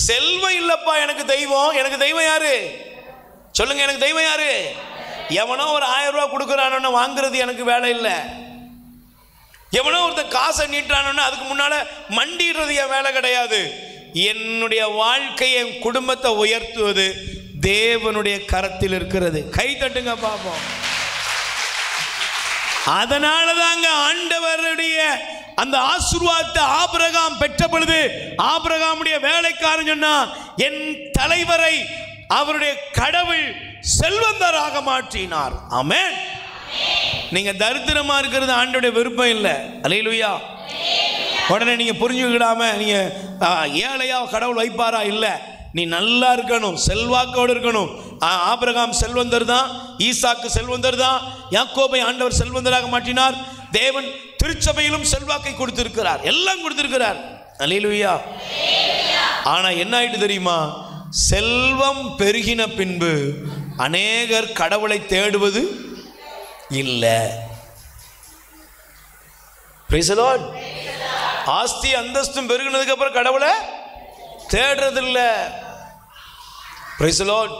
செல்வம் இல்லப்பா எனக்கு தெய்வம். எனக்கு தெய்வம் யாரு சொல்லுங்க? எனக்கு தெய்வம் யாரு? எவனோ ஒரு 1000 ரூபாய் கொடுக்குறானு வாங்குறது எனக்கு வேலை இல்லை. எவனோ ஒருத்தர் காசை நீட்டானு அதுக்கு முன்னால மண்டிடுறது என் வேலை கிடையாது. என்னுடைய வாழ்க்கையை, என் குடும்பத்தை உயர்த்துவது தேவனுடைய கரத்தில் இருக்கிறது. கை தட்டுங்க பாப்போம். அதனால தாங்க ஆண்டவருடைய அந்த ஆசீர்வாதத்தை ஆபிரகாம் பெற்ற பொழுது ஆபிரகாமுடைய வேலைக்காரன் சொன்னா, என் தலைவரை அவருடைய கடவுள் செல்வந்தராக மாற்றினார். ஆமென். நீங்க தரித்திரமா இருக்கிறது ஆண்டவருடைய விருப்பம் இல்லை. அல்லேலூயா. உடனே நீங்க புரிஞ்சுக்கிடாம நீங்க ஏழையா கடவுள் வைப்பாரா? இல்லை. நீ நல்லா இருக்கணும், செல்வாக்கோடு இருக்கணும். ஆபிரகாம் செல்வந்தர் தான், ஈசாக்கு செல்வந்தர் தான், யாக்கோபை ஆண்டவர் செல்வந்தராக மாற்றினார். தேவன் திருச்சபையிலும் செல்வாக்கை கொடுத்திருக்கிறார், எல்லாம் கொடுத்திருக்கிறார். அல்லேலூயா. ஆனா என்ன ஆயிட்டு தெரியுமா? செல்வம் பெருகின பின்பு அநேகர் கடவுளை தேடுவது இல்லை. Price the Lord. ஆஸ்தி அந்தஸ்தும் பெருகினதுக்கு அப்புறம் கடவுளை தேடுறது இல்லை. Price the lord.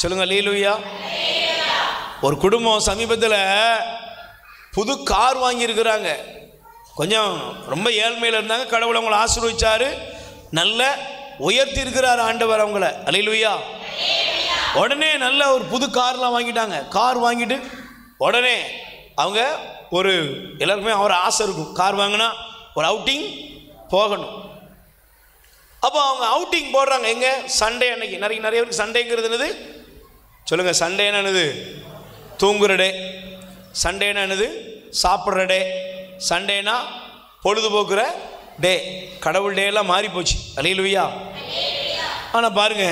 சொல்லுங்க அல்லேலூயா. ஒரு குடும்பம் சமீபத்தில் புது கார் வாங்கியிருக்கிறாங்க. கொஞ்சம் ரொம்ப ஏழ்மையில் இருந்தாங்க. கடவுள் அவங்களை ஆசீர்வதிச்சாரு, நல்ல உயர்த்தி இருக்கிறார் ஆண்டவர் அவங்கள. அல்லேலூயா. உடனே நல்ல ஒரு புது கார்லாம் வாங்கிட்டாங்க. கார் வாங்கிட்டு உடனே அவங்க ஒரு எல்லாருக்குமே ஒரு ஆசை இருக்கும், கார் வாங்கினா ஒரு அவுட்டிங் போகணும். அப்போ அவங்க அவுட்டிங் போடுறாங்க. எங்க? சண்டே அன்னைக்கு. நிறைய பேருக்கு சண்டேங்கிறது என்னது சொல்லுங்க? சண்டேனா என்னது? தூங்குற டே. சண்டேனா என்னது? சாப்பிட்ற டே. சண்டேனா பொழுதுபோக்குற டே. கடவுள் டே எல்லாம் மாறி போச்சு. அல்லேலூயா. ஆனால் பாருங்க,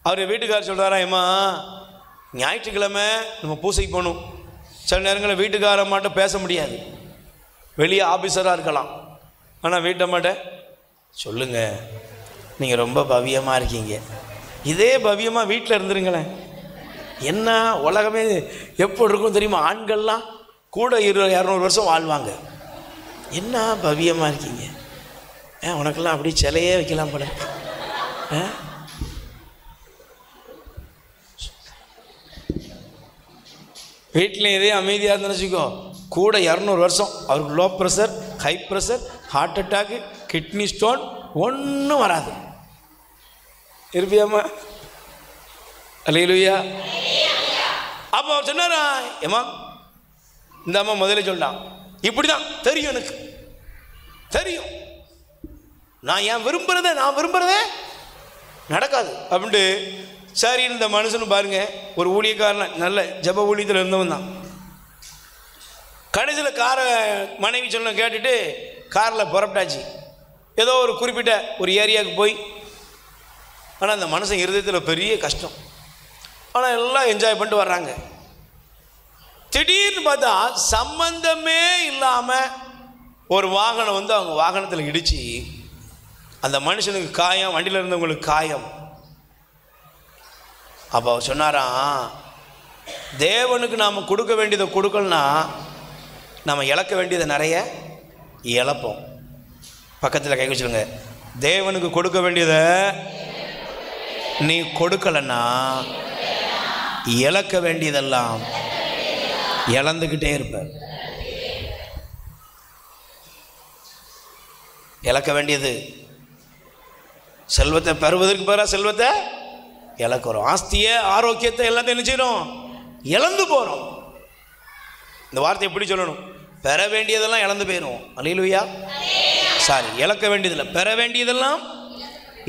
அவர் வீட்டுக்காரர் சொல்கிறாரா, ஏம்மா ஞாயிற்றுக்கிழமை நம்ம பூசைக்கு போகணும். சில நேரங்களில் வீட்டுக்கார மாட்ட பேச முடியாது. வெளியே ஆபீசராக இருக்கலாம், ஆனால் வீட்டம்மாட்ட சொல்லுங்க நீங்கள் ரொம்ப பவியமாக இருக்கீங்க. இதே பவியமாக வீட்டில் இருந்துருங்களேன். என்ன உலகமே எப்படி இருக்கும் தெரியுமா? ஆண்கள்லாம் கூட 200 வருஷம் வாழ்வாங்க. என்ன பவியமாக இருக்கீங்க, உனக்கெல்லாம் அப்படி சிலையே வைக்கலாம் போல. வீட்டில் இதே அமைதியாக இருந்துன்னு வச்சுக்கோ, கூட 200 வருஷம் அவருக்கு low pressure, high pressure, heart attack, kidney stone ஒன்றும் வராது. இருப்பியாம்மா? அல்லேலூயா. அப்போ அவர் சொன்னாரா, ஏம்மா இந்த அம்மா முதல்ல சொல்லிட்டான், இப்படி தான் தெரியும், எனக்கு தெரியும், நான் ஏன் விரும்புகிறதே நடக்காது அப்படின்ட்டு. சரி, இந்த மனுஷனு பாருங்க, ஒரு ஊழியக்காரன் நல்ல ஜப ஊழியத்தில் இருந்தவன் தான். கடைசியில் காரை மனைவி சொல்ல கேட்டுட்டு காரில் புறப்பட்டாச்சு. ஏதோ ஒரு குறிப்பிட்ட ஒரு ஏரியாவுக்கு போய், ஆனால் அந்த மனுஷன் இருதயத்தில் பெரிய கஷ்டம். ஆனால் எல்லாம் என்ஜாய் பண்ணிட்டு வர்றாங்க. திடீர்னு பார்த்தா சம்பந்தமே இல்லாமல் ஒரு வாகனம் வந்து அவங்க வாகனத்தில் இடித்து அந்த மனுஷனுக்கு காயம், வண்டியில் இருந்தவங்களுக்கு காயம். அப்போ அவர் சொன்னாராம், தேவனுக்கு நாம் கொடுக்க வேண்டியதை கொடுக்கலனா நம்ம இழக்க வேண்டியதை நிறைய இழப்போம். பக்கத்தில் கை வச்சுருங்க. தேவனுக்கு கொடுக்க வேண்டியதை நீ கொடுக்கலன்னா இழக்க வேண்டியதெல்லாம் இழந்துக்கிட்டே இருப்ப. இழக்க வேண்டியது செல்வத்தை பெறுவதற்கு பதிலாக செல்வத்தை இழக்கிறோம். ஆஸ்தியை, ஆரோக்கியத்தை எல்லாத்தையும் என்ன செய்யறோம்? இழந்து போகிறோம். இந்த வார்த்தை எப்படி சொல்லணும்? பெற வேண்டியதெல்லாம் இழந்து போயிடுவோம். அல்லேலூயா. சாரி, இழக்க வேண்டியதில்லை, பெற வேண்டியதெல்லாம்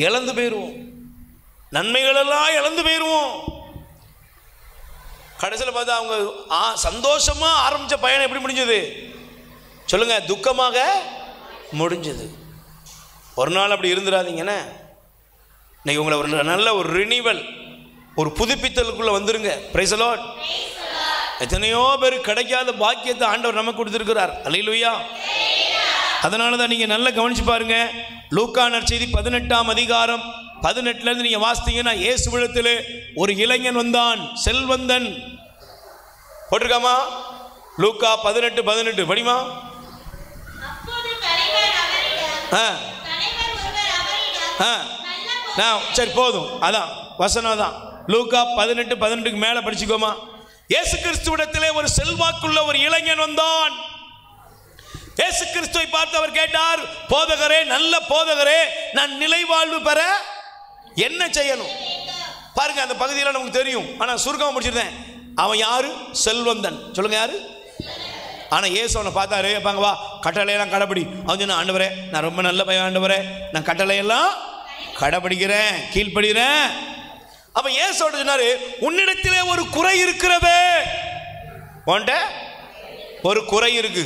இழந்து போயிடுவோம். நன்மைகளெல்லாம் இழந்து போயிடுவோம். கடைசியில் பார்த்தா அவங்க சந்தோஷமாக ஆரம்பித்த பயணம் எப்படி முடிஞ்சது சொல்லுங்க? துக்கமாக முடிஞ்சது. ஒரு நாள் அப்படி இருந்துடாதீங்கண்ணே. இன்னைக்கு உங்களை ஒரு நல்ல ஒரு ரினிவல், ஒரு புதுப்பித்தலுக்குள்ளே வந்துருங்க. Price the Lord. எத்தனையோ பேர் கிடைக்காத பாக்கியத்தை ஆண்டவர் நமக்கு கொடுத்துருக்கிறார். அல்லேலூயா. அதனால தான் நீங்கள் நல்லா கவனிச்சு பாருங்க. லூக்கா நற்செய்தி 18ஆம் அதிகாரம் 18 நீங்கள் வாசித்தீங்கன்னா, இயேசுவிடத்தில் ஒரு இளைஞன் வந்தான், செல்வந்தன். போட்டிருக்காமா? லூக்கா 18:18 படிமா. சரி போதும், அதான் வசனம் தான். லூக்கா 18:18 மேலே படிச்சுக்கோமா. இயேசு கிறிஸ்துவிடத்திலே ஒரு செல்வாக்குள்ள ஒரு இளைஞன் வந்தான். இயேசு கிறிஸ்துவை பார்த்து அவர் கேட்டார், போதகரே, நல்ல போதகரே, நான் நிலை வாழ்வு பெற என்ன செய்யணும்? பாருங்க, அந்த பகுதியில் நமக்கு தெரியும், ஆனால் சுருக்கமாக முடிச்சிருந்தேன். அவன் யாரு? செல்வந்தன். சொல்லுங்க, யாரு? ஆனால் இயேசு அவனை பார்த்தாரு, பாங்க வா, கட்டளையெல்லாம் கடைப்பிடி. அவன் சொன்ன, ஆண்டவரே, நான் ரொம்ப நல்ல பையன் ஆண்டவரே, நான் கட்டளையெல்லாம் கடைப்பிடிக்கிறேன், கீழ்ப்படுகிறேன். அப்ப இயேசு சொன்னாரு, உன்னிடத்திலே ஒரு குறை இருக்கிறது. உன்கிட்ட ஒரு குறை இருக்கு.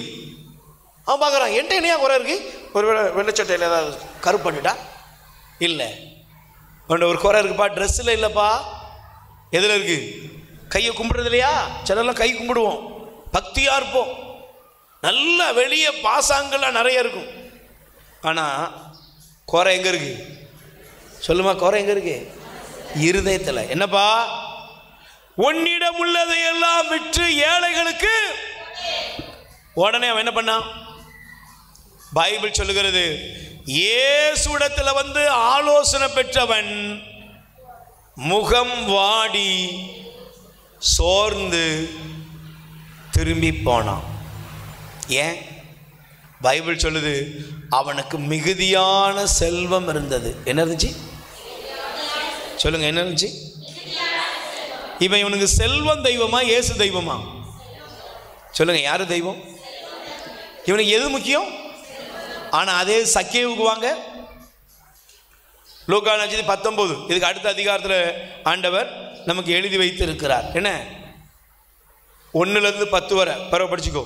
அவன் பார்க்குறான், என்கிட்ட என்னையா குறை இருக்கு? ஒரு வெள்ளச்சட்டையில் ஏதாவது கருப்பு பண்ணிட்டா? இல்லை. உன்கிட்ட ஒரு குறை இருக்குப்பா, ட்ரெஸ்ஸில் இல்லைப்பா. எதில் இருக்கு? கையை கும்பிடுறது இல்லையா? சிலர்லாம் கை கும்பிடுவோம், பக்தியாக இருப்போம், நல்லா வெளியே பாசாங்கெல்லாம் நிறைய இருக்கும். ஆனால் குறை எங்கே இருக்கு? சொல்லுமா, குறை எங்கே இருக்கு? இருதயத்தில். என்னப்பா? உன்னிடம் உள்ளதை எல்லாம் விற்று ஏழைகளுக்கு. உடனே அவன் என்ன பண்ணான்? பைபிள் சொல்லுகிறது, இயேசுவிடத்தில் வந்து ஆலோசனை பெற்றவன் முகம் வாடி சோர்ந்து திரும்பி போனான். ஏன்? பைபிள் சொல்லுது, அவனுக்கு மிகுதியான செல்வம் இருந்தது. என்ன இருந்துச்சு? சொல்லுங்க, என்ன இருந்துச்சு? இவனுக்கு செல்வம் தெய்வமா, இயேசு தெய்வமா? சொல்லுங்க, யாரு தெய்வம்? இவனுக்கு எது முக்கியம்? ஆனா அதே சக்கேவுக்கு வாங்க, லூக்கா நற்செய்தி 19, இதுக்கு அடுத்த அதிகாரத்தில் ஆண்டவர் நமக்கு எழுதி வைத்து இருக்கிறார். என்ன? 1 to 10 வரை பரவ படிச்சுக்கோ.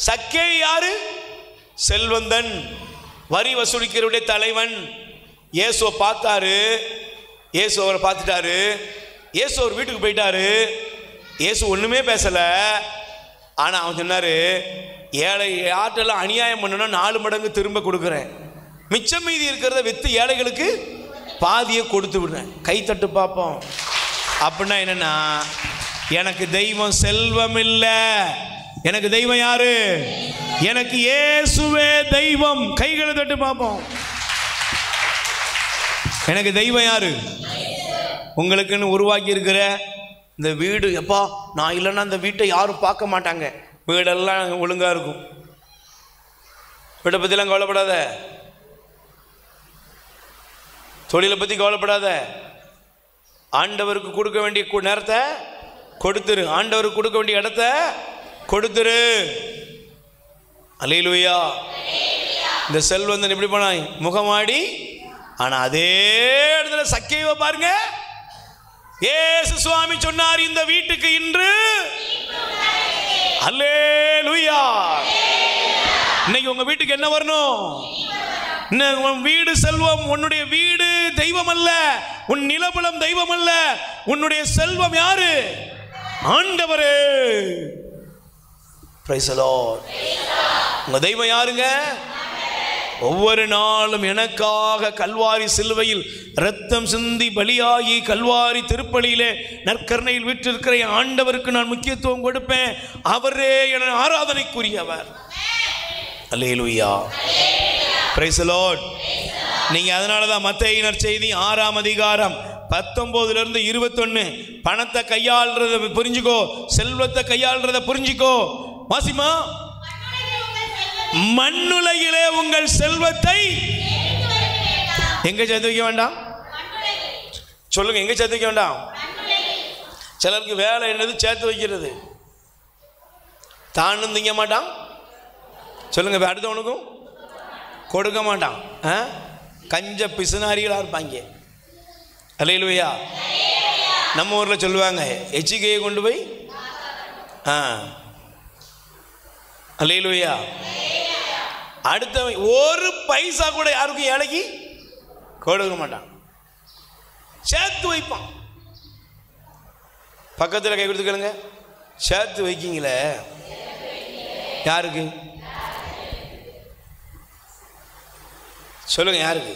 சக்கே யாரு? செல்வந்தன், வரி வசூலிக்கிறவருடைய தலைவன். இயேசுவை பார்த்தாரு, இயேசு அவரை பார்த்துட்டாரு, இயேசு அவர் வீட்டுக்கு போயிட்டாரு. இயேசு ஒன்றுமே பேசலை. ஆனால் அவன் சொன்னார், ஏழை ஆற்றெல்லாம் அநியாயம் பண்ணுனா 4 மடங்கு திரும்ப கொடுக்குறேன், மிச்சம் மீதி இருக்கிறத விற்று ஏழைகளுக்கு பாதியை கொடுத்து விடுறேன். கைத்தட்டு பார்ப்போம். அப்படின்னா என்னன்னா, எனக்கு தெய்வம் செல்வம் இல்லை, எனக்கு தெய்வம் யாரு? எனக்கு இயேசுவே தெய்வம். கைகளை தட்டு பார்ப்போம். எனக்கு தெய்வம் யாரு? உங்களுக்குன்னு உருவாக்கி இருக்கிற இந்த வீடு. எப்பா நான் இல்லைன்னா அந்த வீட்டை யாரும் பார்க்க மாட்டாங்க, வீடெல்லாம் ஒழுங்கா இருக்கும். வீட்டை பற்றிலாம் கவலைப்படாத, தொழிலை பற்றி கவலைப்படாத. ஆண்டவருக்கு கொடுக்க வேண்டிய நேரத்தை கொடுத்துரு, ஆண்டவருக்கு கொடுக்க வேண்டிய இடத்த கொடுத்துரு. அல்லேலூயா. இந்த செல்வந்தன் எப்படி போனாய்? முகமாடி. ஆனா அதே இடத்துல சக்கேவை பாருங்க, இயேசு சுவாமி சொன்னார், இந்த வீட்டுக்கு இன்று. அல்லேலூயா. இன்னைக்கு உங்க வீட்டுக்கு என்ன வரணும்? உன் வீடு செல்வம். உன்னுடைய வீடு தெய்வம் அல்ல, உன் நிலபலம் தெய்வம் அல்ல, உன்னுடைய செல்வம் யாரு? ஆண்டவரே. Price the Lord. உங்க தெய்வம் யாருங்க? ஒவ்வொரு நாளும் எனக்காக கல்வாரி சிலுவையில் இரத்தம் சிந்தி பலியாகி கல்வாரி திருப்பலியிலே நற்கருணையில் வீற்றிருக்கிற ஆண்டவருக்கு நான் முக்கியத்துவம் கொடுப்பேன். அவரே என ஆராதனைக்குரியவர். அல்லேலூயா. Praise the Lord. நீங்க அதனாலதான் மத்தேயு நற்செய்தி 6ஆம் அதிகாரம் 19 - 21 பணத்தை கையாளுறத புரிஞ்சுக்கோ, செல்வத்தை கையாளுறத புரிஞ்சுக்கோ. வாசிமா. மண்ணுலகிலே உங்கள் செல்வத்தை எங்க சேர்த்து வைக்க வேண்டாம்? சொல்லுங்க, எங்க சேர்த்து வைக்க வேண்டாம்? சிலருக்கு வேலை என்னது? சேர்த்து வைக்கிறது. தானும் திங்க மாட்டான். சொல்லுங்க, அடுத்தவனுக்கும் கொடுக்க மாட்டான். கஞ்ச பிசுனாரிகளா இருப்பாங்க. அல்லேலூயா. நம்ம ஊர்ல சொல்லுவாங்க, எச்சிக்கையை கொண்டு போய். அல்லேலூயா. அடுத்த ஒரு பைசா கூட யாருக்கும் ஏழைக்கு கொடுக்க மாட்டான், சேர்த்து வைப்பான். பக்கத்தில் கை கொடுத்து கேளுங்க, சேர்த்து வைக்கீங்களே யாருக்கு? சொல்லுங்க, யாருக்கு?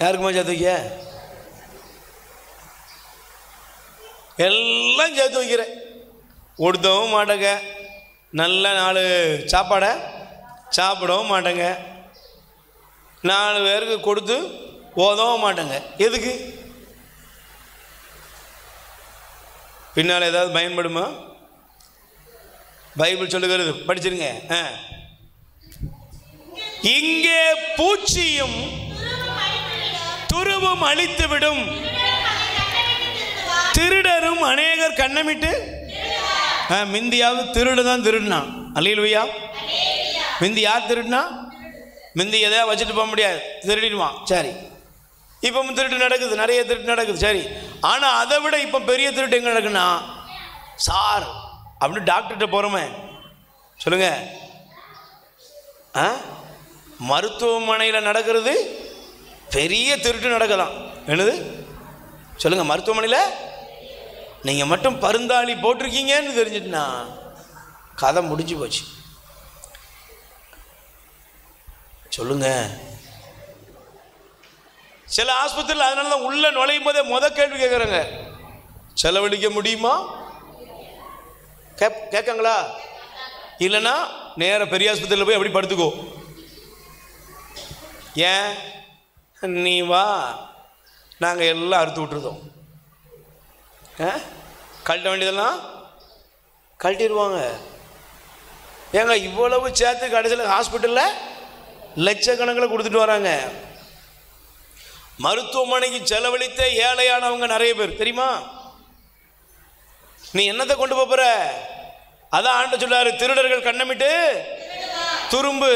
யாருக்குமா சேர்த்து வைக்க? எல்லாம் சேர்த்து வைக்கிறேன். கொடுத்தவும் மாட்டேங்க, நல்ல 4 சாப்பாடை சாப்பிடவும் மாட்டேங்க, 4 பேருக்கு கொடுத்து ஓதவும் மாட்டேங்க. எதுக்கு? பின்னால் ஏதாவது பயன்படுமா? பைபிள் சொல்லுகிறது, படிச்சிருங்க. இங்கே பூச்சியும் துருவும் அழித்துவிடும், திருடரும் அநேகர் கண்ணமிட்டு. மிந்தியாவது திருடு தான் திருடினான். அல்லேலூயா. மிந்தி யார் திருடினா? மிந்தி எதையா வச்சுட்டு போக முடியாது, திருடிடுவான். சரி, இப்போ திருட்டு நடக்குது, நிறைய திருட்டு நடக்குது. சரி, ஆனால் அதை விட இப்போ பெரிய திருட்டு எங்கே நடக்குன்னா, சார் அப்படின்னு டாக்டர்கிட்ட போகிறோமே. சொல்லுங்க, மருத்துவமனையில் நடக்கிறது பெரிய திருட்டு நடக்கலாம். என்னது? சொல்லுங்க, மருத்துவமனையில் நீங்கள் மட்டும் பருந்தாளி போட்டிருக்கீங்கன்னு தெரிஞ்சிட்டுனா கதை முடிஞ்சு போச்சு. சொல்லுங்க, சில ஆஸ்பத்திரியில் அதனால தான் உள்ள நுழையும் போதே கேள்வி கேட்குறாங்க, செலவழிக்க முடியுமா? கேட்காங்களா? இல்லைன்னா நேர பெரிய ஆஸ்பத்திரியில் போய் அப்படி படுத்துக்கோ. ஏன்? நீ வா, நாங்கள் எல்லாம் அறுத்து விட்டுருதோம். கழட்ட வேண்டியதெல்லாம் கழட்டிடுவாங்க. ஏங்க இவ்வளவு சேர்த்து கடைசியில் ஹாஸ்பிட்டலில் லட்சக்கணக்கில் கொடுத்துட்டு வராங்க. மருத்துவமனைக்கு செலவழித்த ஏழையானவங்க நிறைய பேர் தெரியுமா? நீ என்னத்தை கொண்டு போற? அதான் ஆண்ட சொல்றாரு, திருடர்கள் கண்ணமிட்டு துரும்பு,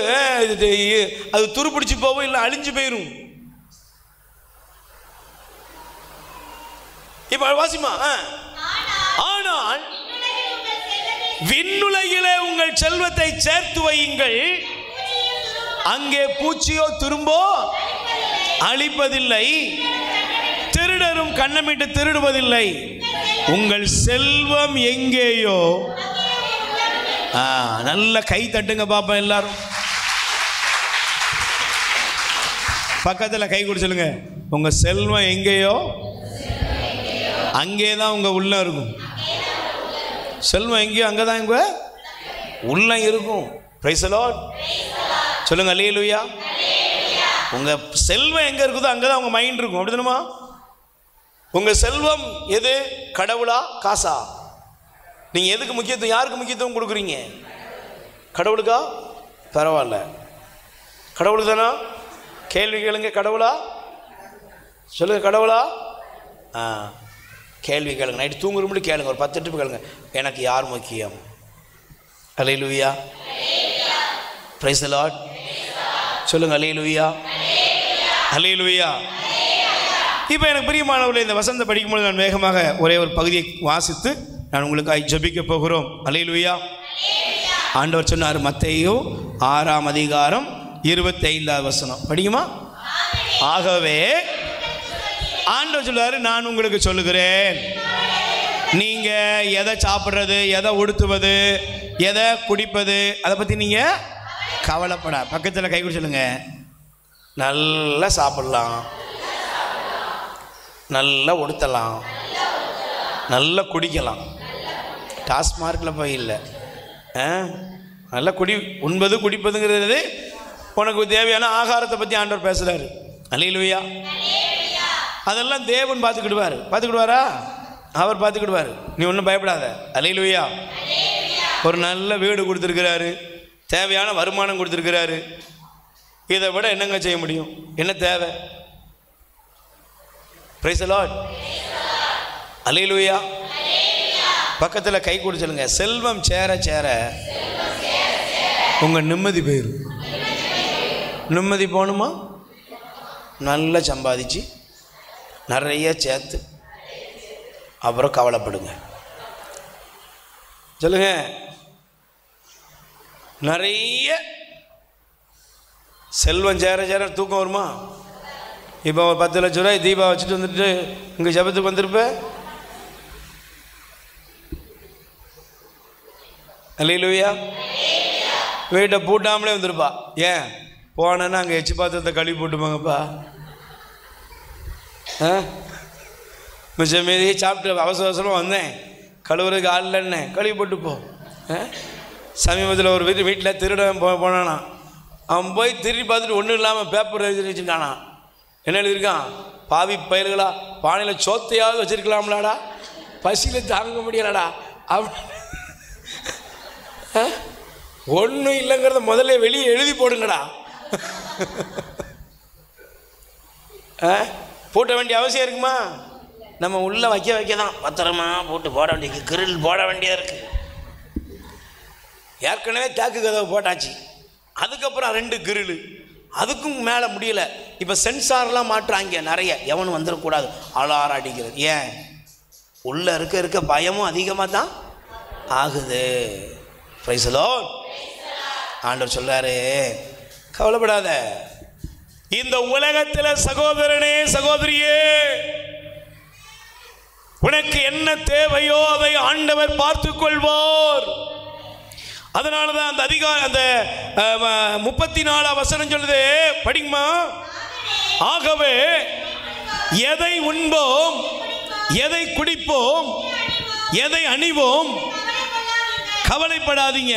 அது துரு பிடிச்சி போகும், இல்லை அழிஞ்சு போயிரும். இப்ப வாசிமா. ஆனால் விண்ணுலகிலே உங்கள் செல்வத்தை சேர்த்து வையுங்கள், அங்கே பூச்சியோ துரும்போ அழிப்பதில்லை, திருடரும் கண்ணமிட்டு திருடுவதில்லை. உங்கள் செல்வம் எங்கேயோ நல்ல கை தட்டுங்க பாப்பா எல்லாரும். பக்கத்தில் கை கொடு சொல்லுங்க, உங்க செல்வம் எங்கேயோ அங்கே தான் உங்க உள்ளம் இருக்கும். செல்வம் எங்கேயோ அங்கே தான் உங்க உள்ளம் இருக்கும். பிரைஸ் தி லார்ட் சொல்லுங்க, அல்லேலூயா. உங்க செல்வம் எங்க இருக்குதோ அங்கே தான் உங்க மைண்ட் இருக்கும். அப்படிதானமா? உங்க செல்வம் எது? கடவுளா காசா? நீங்க எதுக்கு முக்கியத்துவம், யாருக்கு முக்கியத்துவம் கொடுக்குறீங்க? கடவுளுக்கா? பரவாயில்ல, கடவுளுக்கு தானா? கேள்வி கேளுங்க. கடவுளா? சொல்லுங்க, கடவுளா? கேள்வி கேளுங்க. நைட்டு தூங்குற முடி கேளுங்க, ஒரு 10 ட்ரிப் கேளுங்க. எனக்கு யார் முக்கியம்? அல்லேலூயா. பிரைஸ் தி லார்ட் சொல்லுங்க, அல்லேலூயா, அல்லேலூயா. இப்போ எனக்கு பிரியமானவர்களே, இந்த வசந்த படிக்கும்போது நான் வேகமாக ஒரே ஒரு பகுதியை வாசித்து நான் உங்களுக்காக ஜெபிக்க போகிறோம். அல்லேலூயா. ஆண்டவர் சொன்னார், மத்தேயு 6ஆம் அதிகாரம் 25வது வசனம் படிக்குமா? ஆகவே ஆண்டவர் சொல்றாரு, நான் உங்களுக்கு சொல்லுகிறேன், நீங்க எதை சாப்பிட்றது, எதை உடுத்துவது, எதை குடிப்பது, அதை பத்தி நீங்க கவலைப்பட. பக்கத்தில் கை கொடுத்து சொல்லுங்க, நல்லா சாப்பிடலாம், நல்லா உடுத்தலாம், நல்லா குடிக்கலாம். டாஸ்மார்க்கில் போய் இல்லை, நல்லா உண்பது குடிப்பதுங்கிறது உனக்கு தேவையான ஆகாரத்தை பற்றி ஆண்டவர் பேசுகிறாரு. அல்லேலூயா. அதெல்லாம் தேவன் பார்த்துக்கிடுவாரா? அவர் பார்த்துக்கிடுவார். நீ ஒன்றும் பயப்படாத. அல்லேலூயா. ஒரு நல்ல வீடு கொடுத்துருக்கிறாரு, தேவையான வருமானம் கொடுத்துருக்கிறாரு. இதை விட என்னங்க செய்ய முடியும்? என்ன தேவை? Praise the lord. அல்லேலூயா. பக்கத்தில் கை கொடுத்து சொல்லுங்க, செல்வம் சேர சேர உங்க நிம்மதி போயிடும். நிம்மதி போகணுமா? நல்லா சம்பாதிச்சு நிறைய சேர்த்து அப்புறம் கவலைப்படுங்க. சொல்லுங்க, நிறைய செல்வம் சேர சேர தூக்கம் வருமா? இப்போ ஒரு 10 லட்ச ரூபாய் தீபா வச்சுட்டு வந்துட்டு இங்கே ஜபத்துக்கு வந்திருப்ப. அல்லேலூயா. வீட்டை பூட்டாமலே வந்திருப்பா. ஏன் போனேன்னா அங்கே எச்சு பாத்திரத்தை கழுவி போட்டுப்பாங்கப்பா. மிச்சம் மீதியே சாப்பிட்டு அவசர அவசரமாக வந்தேன், கழுவுறதுக்கு ஆள் இல்லைன்னு கழுவி போட்டுப்போ. சமீபத்தில் ஒரு வீட்டில் திருடன் போனானா, அவன் போய் திருடி பார்த்துட்டு ஒன்றும் இல்லாமல் பேப்பர் எழுதி வச்சுருக்கானா. என்ன எழுதியிருக்கான்? பாவி பயல்களா, பானையில் சோத்தையாவது வச்சுருக்கலாம்லாடா, பசியில் தாங்க முடியலடா. ஒன்றும் இல்லைங்கிறத முதல்ல வெளியே எழுதி போடுங்கடா. போட்ட வேண்டிய அவசியம் இருக்குமா? நம்ம உள்ளே வைக்க தான் பத்திரமா போட்டு போட வேண்டிய கிரில் போட வேண்டியதாக இருக்குது. ஏற்கனவே தேக்கு கதவை போட்டாச்சு, அதுக்கப்புறம் 2 கிரில், அதுக்கும் மேலே முடியல. இப்போ சென்சார்லாம் மாட்டுறாங்க நிறைய, எவனும் வந்துடக்கூடாது, அலாரம் அடிக்கிறது. ஏன்? உள்ளே இருக்க பயமும் அதிகமாக தான் ஆகுது. Price the Lord. ஆண்டவர் சொல்றாரு, கவலைப்படாத. இந்த உலகத்தில் சகோதரனே சகோதரியே, உனக்கு என்ன தேவையோ அதை ஆண்டவர் பார்த்துக் கொள்வார். அதனாலதான் அந்த அந்த 34ஆம் வசனம் சொல்லுது, படிக்குமா? ஆகவே எதை உண்போம், எதை குடிப்போம், எதை அணிவோம், கவலைப்படாதீங்க.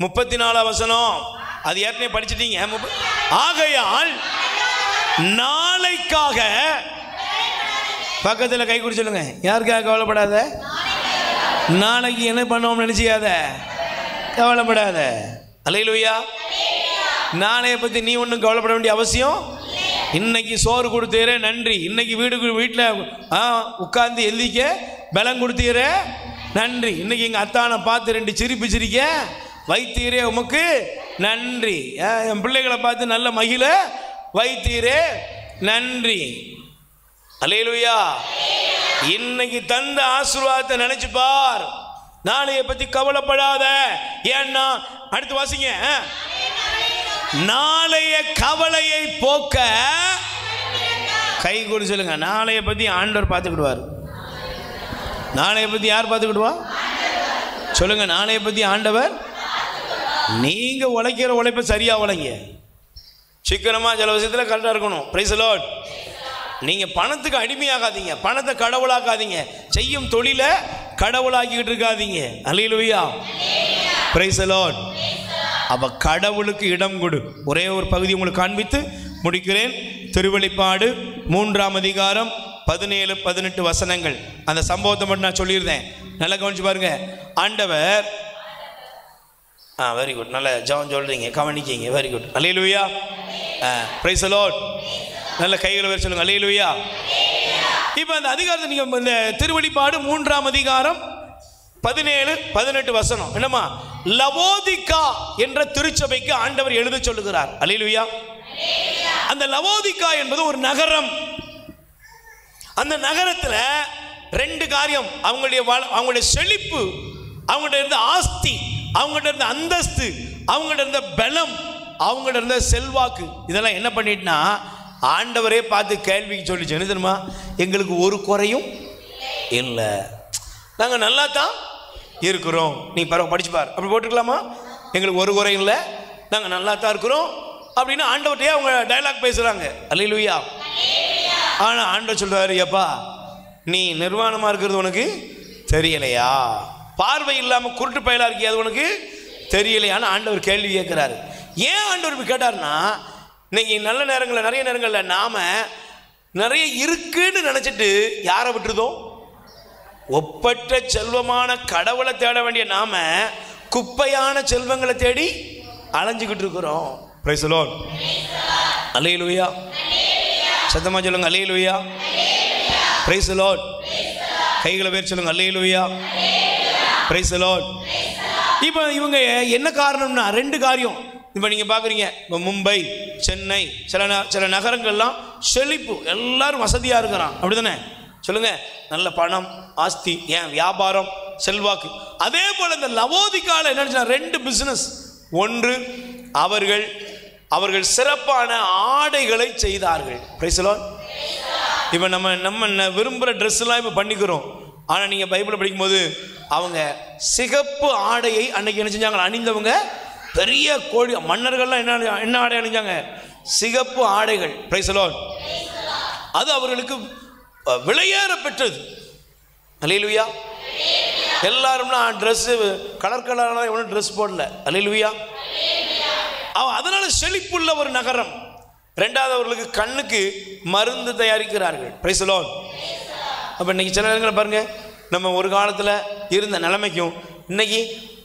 34ஆம் வசனம் அது ஏற்கனவே படிச்சிட்டீங்க. ஆகையால் நாளைக்காக, பக்கத்தில் கை குடி சொல்லுங்க, யாருக்காக கவலைப்படாத. நாளைக்கு என்ன பண்ணுவோம் நினைச்சியாத, கவலைப்படாத. அல்லேலூயா. நாளைய பற்றி நீ ஒன்றும் கவலைப்பட வேண்டிய அவசியம். இன்னைக்கு சோறு கொடுத்தீரே நன்றி. இன்னைக்கு வீட்டில் உட்கார்ந்து எந்திக்க பலம் கொடுத்தீரே நன்றி. இன்னைக்கு எங்கள் அத்தானை பார்த்து 2 சிரிப்பு சிரிக்க வைத்தீரே உமக்கு நன்றி. என் பிள்ளைகளை பார்த்து நல்ல மகிழ வைத்தீரே நன்றி. அல்லேலூயா. இன்னைக்கு தந்த ஆசீர்வாதத்தை நினைச்சு பார். நாளைய பத்தி கவலைப்படாத. ஏன்னா அடுத்து வாசிங்க, நாளைய கவலையை போக்க கை கொடு சொல்லுங்க. நாளைய பத்தி ஆண்டவர் பார்த்துக்கிடுவார். நாளைய பத்தி யார் பார்த்துக்கிடுவா? சொல்லுங்க, நாளைய பற்றி ஆண்டவர். நீங்கள் உழைக்கிற உழைப்பை சரியாக உழைங்க, சிக்கனமாக சில விஷயத்தில் கரெக்டாக இருக்கணும். Price the Lord. நீங்கள் பணத்துக்கு அடிமையாகாதீங்க, பணத்தை கடவுளாக்காதீங்க, செய்யும் தொழிலை கடவுளாக்கிக்கிட்டு இருக்காதீங்க. அல்லேலூயா, பிரைஸ் தி லார்ட். அப்போ கடவுளுக்கு இடம் கொடு. ஒரே ஒரு பகுதி உங்களுக்கு காண்பித்து முடிக்கிறேன். திருவெளிப்பாடு 3ஆம் அதிகாரம் 17-18 வசனங்கள். அந்த சம்பவத்தை மட்டும் நான் சொல்லியிருந்தேன், நல்லா கவனிச்சு பாருங்க. ஆண்டவர், வெரி குட், நல்ல ஜெபம் சொல்றீங்க, கவனிக்கீங்க, வெரி குட். அல்லேலூயா, பிரைஸ் தி லார்ட். நல்ல கைகளை வச்சு சொல்லுங்க, அல்லேலூயா. இப்போ அந்த அதிகாரத்தை நீங்கள் இந்த திருவெளிப்பாடு 3ஆம் அதிகாரம் 17-18 வசனம் என்னமா, லவோதிகா என்ற திருச்சபைக்கு ஆண்டவர் எழுத சொல்லுகிறார். அல்லேலூயா. அந்த லவோதிகா என்பது ஒரு நகரம். அந்த நகரத்தில் 2 காரியம், அவங்களுடைய செழிப்பு, அவங்கள்ட்ட இருந்த ஆஸ்தி, அவங்கள்ட்ட இருந்த அந்தஸ்து, அவங்கள்ட்ட இருந்த பலம், அவங்கள்ட்ட இருந்த செல்வாக்கு, இதெல்லாம் என்ன பண்ணிட்டுனா ஆண்டவரே பார்த்து கேள்விக்கு சொல்லிச்சு. என்ன தெரியுமா, எங்களுக்கு ஒரு குறையும் இல்லை, நாங்கள் நல்லா தான் இருக்கிறோம். நீ பரவாயில்ல படிச்சு பார், அப்படி போட்டுக்கலாமா, எங்களுக்கு ஒரு குறையும் இல்லை, நாங்கள் நல்லா தான் இருக்கிறோம் அப்படின்னு ஆண்டவர்கிட்டயே அவங்க டயலாக் பேசுகிறாங்க. அல்லேலூயா. ஆனால் ஆண்டவர் சொல்கிறாரு, ஏப்பா நீ நிர்வாணமாக இருக்கிறது உனக்கு தெரியலையா, பார்வை இல்லாமல் குருட்டு பயலாக இருக்கியா, அது உனக்கு தெரியலையான்னு ஆண்டவர் கேள்வி கேட்குறாரு. ஏன் ஆண்டவர் இப்படி கேட்டார்னா, இன்னைக்கு நல்ல நேரங்களில், நிறைய நேரங்களில் நாம் நிறைய இருக்குன்னு நினச்சிட்டு யாரை விட்டுருதோம், ஒப்பற்ற செல்வமான கடவுளை தேட வேண்டிய நாம குப்பையான செல்வங்களை தேடி அலைஞ்சுக்கிட்டு இருக்கிறோம். Praise the lord. அல்லேலூயா. சத்தமா சொல்லுங்க, அல்லேலூயா. Praise the lord. கைகளை பேர் சொல்லுங்க, அல்லேலூயா. Praise the Lord. இப்போ இவங்க என்ன காரணம்னா 2 காரியம். இப்போ நீங்கள் பார்க்குறீங்க, இப்போ மும்பை, சென்னை, சில நகரங்கள்லாம் செழிப்பு, எல்லாரும் வசதியாக இருக்கிறான், அப்படி தானே சொல்லுங்க, நல்ல பணம், ஆஸ்தி, ஏன் வியாபாரம், செல்வாக்கு. அதே போல் இந்த லவோதிகால என்ன 2 பிஸ்னஸ். ஒன்று, அவர்கள் சிறப்பான ஆடைகளை செய்தார்கள். Price the Lord. இப்போ நம்ம விரும்புகிற ட்ரெஸ்லாம் இப்போ பண்ணிக்கிறோம். ஆனால் நீங்கள் பைபிளை படிக்கும்போது அவங்க சிகப்பு ஆடையை அன்னைக்கு என்ன செஞ்சாங்க, அணிந்தவங்க பெரிய கோடி மன்னர்கள்லாம் என்ன ஆடை அணிஞ்சாங்க, சிகப்பு ஆடைகள். Price the Lord. அது அவர்களுக்கு விலையேற பெற்றது. அல்லேலூயா. எல்லாரும்னா ட்ரெஸ்ஸு கலரான எவனும் ட்ரெஸ் போடல. அல்லேலூயா. அதனால செழிப்புள்ள ஒரு நகரம். 2வது, அவர்களுக்கு கண்ணுக்கு மருந்து தயாரிக்கிறார்கள். Price the Lord. அப்போ இன்னைக்கு சில நேரங்களை பாருங்க, நம்ம ஒரு காலத்தில் இருந்த நிலைமைக்கும் இன்னைக்கு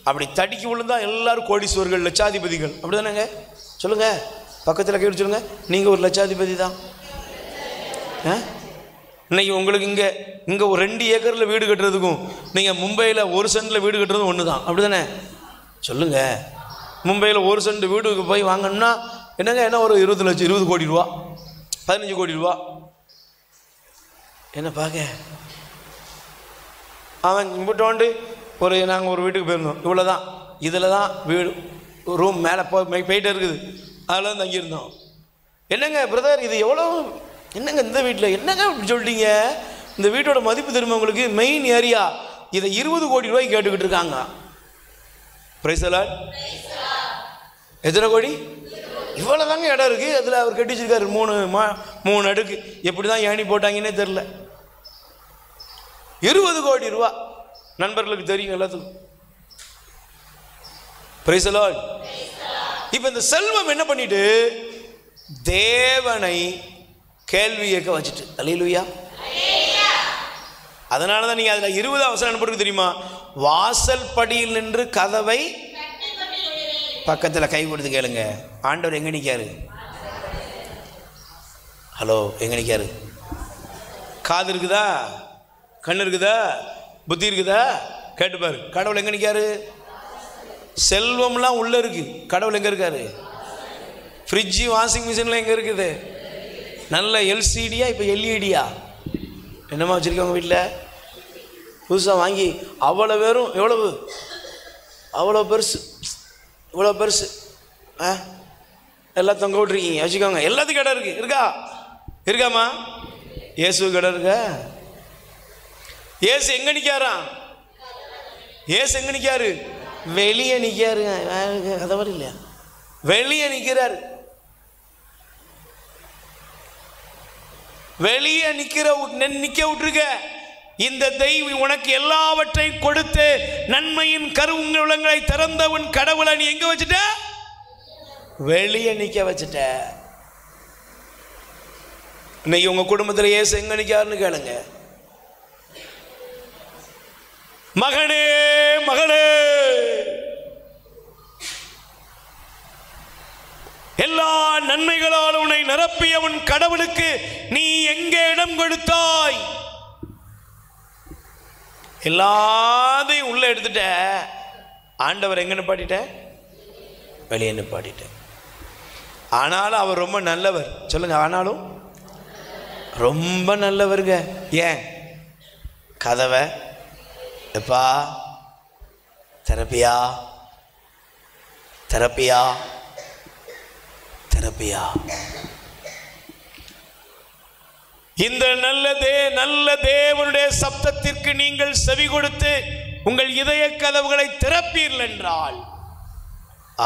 அப்படி தடிக்கி விழுந்தா எல்லாரும் கோடீஸ்வரர்கள், லட்சாதிபதிகள், அப்படி தானேங்க சொல்லுங்க. பக்கத்தில் கேட்டு சொல்லுங்க, நீங்கள் ஒரு லட்சாதிபதி தான். இன்னைக்கு உங்களுக்கு இங்கே ஒரு 2 ஏக்கரில் வீடு கட்டுறதுக்கும் நீங்கள் மும்பையில் 1 சென்டில் வீடு கட்டுறதும் ஒன்று தான், அப்படி தானே சொல்லுங்க. மும்பையில் 1 சென்ட் வீடுக்கு போய் வாங்கணும்னா என்னங்க, என்ன ஒரு 20 கோடி ரூபா, 15 கோடி ரூபா. என்ன பார்க்க அவன் கும்பிட்டோண்டு நாங்கள் ஒரு வீட்டுக்கு போயிருந்தோம், இவ்வளோ தான், இதில் தான் வீடு, ரூம் மேலே போயிட்டே இருக்குது, அதில் தான் தங்கியிருந்தோம். என்னங்க பிரதர், இது எவ்வளோ, என்னங்க இந்த வீட்டில் என்னங்க இப்படி சொல்லிட்டீங்க, இந்த வீட்டோட மதிப்பு தெரியுமா உங்களுக்கு, மெயின் ஏரியா, இதை 20 கோடி ரூபாய்க்கு கேட்டுக்கிட்டு இருக்காங்க. Price the Lord. எத்தனை கோடி? இவ்வளோ தாங்க இடம் இருக்குது, அதில் அவர் கட்டி வச்சிருக்காரு 3 அடுக்கு. எப்படி தான் ஏணி போட்டாங்கன்னே தெரில. 20 கோடி ரூபா. நண்பர்களுக்கு தெரியும் எல்லாத்துக்கும். Price the Lord. இப்போ இந்த செல்வம் என்ன பண்ணிட்டு தேவனை கேள்வி கேட்க வச்சுட்டு. அல்லேலூயா. அதனால தான் நீங்கள் அதில் 20 அவசரம் அனுப்பிட்டு தெரியுமா, வாசல் படியில் நின்று கதவை பக்கத்தில் கை கொடுத்து கேளுங்க, ஆண்டவர் எங்கே நிற்காரு, ஹலோ எங்கே நிற்காரு, காது இருக்குதா, கண் இருக்குதா, புத்தி இருக்குதா, கேட்டுப்பாரு, கடவுள் எங்கே நிற்காரு. செல்வம்லாம் உள்ளே இருக்கு, கடவுள் எங்கே இருக்காரு. ஃப்ரிட்ஜு, வாஷிங் மிஷின்லாம் எங்கே இருக்குது, நல்ல எல்சிடியா இப்போ எல்இடியா என்னமா வச்சுருக்கவங்க வீட்டில் புதுசாக வாங்கி அவ்வளோ பேரும் எவ்வளவு, அவ்வளோ பெருசு, இவ்வளோ பெருசு எல்லாம் தொங்க விட்ருக்கீங்க வச்சுக்கோங்க. எல்லாத்துக்கும் இடம் இருக்குது, இருக்காம்மா, இயேசுக்கு இடம் இருக்கா. இயேசு எங்கே நிற்காராம், ஏசு எங்க நிக்காரு? வெளியே நிக்காரு. கதவர் இல்லையா? வெளியே நிக்கிறாரு. வெளியே நிக்க விட்டுருக்க. இந்த தெய்வம் உனக்கு எல்லாவற்றையும் கொடுத்து நன்மையின் கருவுங்களை திறந்தவன் கடவுளை நீ எங்க வச்சுட்ட? வெளியே நிக்க வச்சுட்ட. இன்னைக்கு உங்க குடும்பத்தில் ஏசு எங்க நிக்காருன்னு கேளுங்க. மகனே மகளே, எல்லா நன்மைகளால் உன்னை நிரப்பியவன் கடவுளுக்கு நீ எங்கே இடம் கொடுத்தாய்? எல்லாத்தையும் உள்ள எடுத்துட்ட. ஆண்டவர் எங்க நிப்பாட்டிட்ட? வெளியே நிப்பாட்டிட்ட. ஆனாலும் அவர் ரொம்ப நல்லவர். சொல்லுங்க, ஆனாலும் ரொம்ப நல்லவருங்க. ஏன்? கதவை எப்பா தெரப்பியா தெரப்பியா தெரப்பியா. இந்த நல்ல தேவனுடைய சப்தத்திற்கு நீங்கள் செவி கொடுத்து உங்கள் இதய கதவுகளை திறப்பீர்கள் என்றால்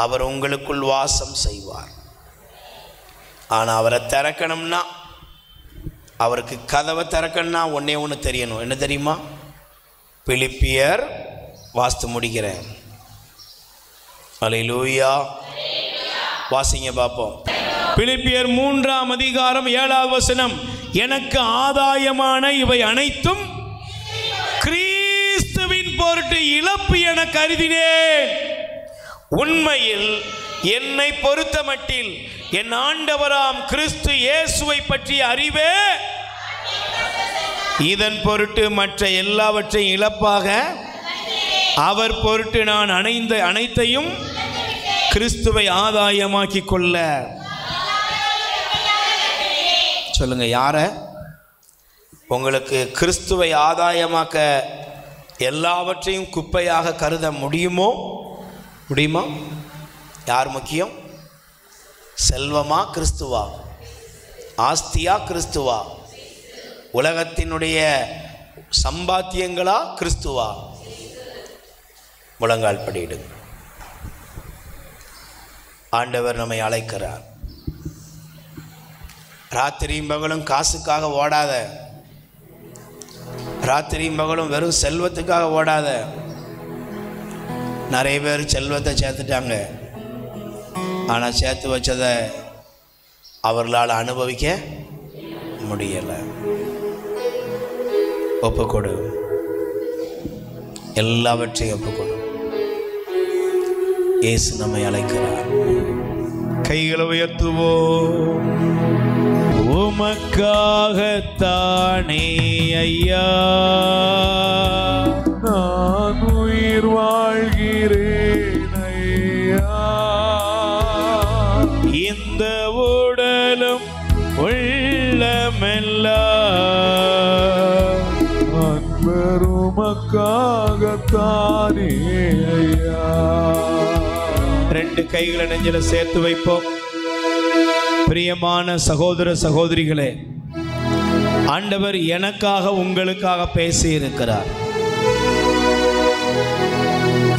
அவர் உங்களுக்குள் வாசம் செய்வார். ஆனால் அவரை திறக்கணும்னா, அவருக்கு கதவை திறக்கணும்னா ஒன்னே ஒன்று தெரியணும். என்ன தெரியுமா? பிலிப்பியர் வாஸ்து முடிக்கிறேன். அல்லேலூயா. வாசிங்க பார்ப்போம். பிலிப்பியர் 3ஆம் அதிகாரம் 7வது வசனம். எனக்கு ஆதாயமான இவை அனைத்தும் கிறிஸ்துவின் பொருட்டு இழப்பு என கருதினேன். உண்மையில் என்னை பொறுத்த மட்டில் என் ஆண்டவராம் கிறிஸ்து இயேசுவை பற்றிய அறிவே இதன் பொருட்டு மற்ற எல்லாவற்றையும் இழப்பாக அவர் பொருட்டு நான் அனைத்தையும் கிறிஸ்துவை ஆதாயமாக்கி கொள்ள. சொல்லுங்க, யார? உங்களுக்கு கிறிஸ்துவை ஆதாயமாக்க எல்லாவற்றையும் குப்பையாக கருத முடியுமா? யார் முக்கியம்? செல்வமா கிறிஸ்துவா? ஆஸ்தியா கிறிஸ்துவா? உலகத்தினுடைய சம்பாத்தியங்களா கிறிஸ்துவா? முழங்கால் படியிடுங்க. ஆண்டவர் நம்மை அழைக்கிறார். ராத்திரியும் பகலும் காசுக்காக ஓடாத. ராத்திரியும் பகலும் வெறும் செல்வத்துக்காக ஓடாத. நிறைய பேர் செல்வத்தை சேர்த்துட்டாங்க, ஆனால் சேர்த்து வச்சதை அவர்களால் அனுபவிக்க முடியலை. ஒப்புக்கொடு, எல்லாவற்றையும் ஒப்புக்கொடு. இயேசு நம்மை அழைக்கிறார். கைகளை உயர்த்துவோம். உமக்காகத்தானே ஐயா நான் உயிர் வாழ்கிறேன் ஐயா. இந்த உடலும் உள்ளமெல்லாம் அன்பர் உமக்காகத்தானே ஐயா. 2 கைகளை நெஞ்சில சேர்த்து வைப்போம். பிரியமான சகோதர சகோதரிகளே, ஆண்டவர் எனக்காக உங்களுக்காக பேசி இருக்கிறார்.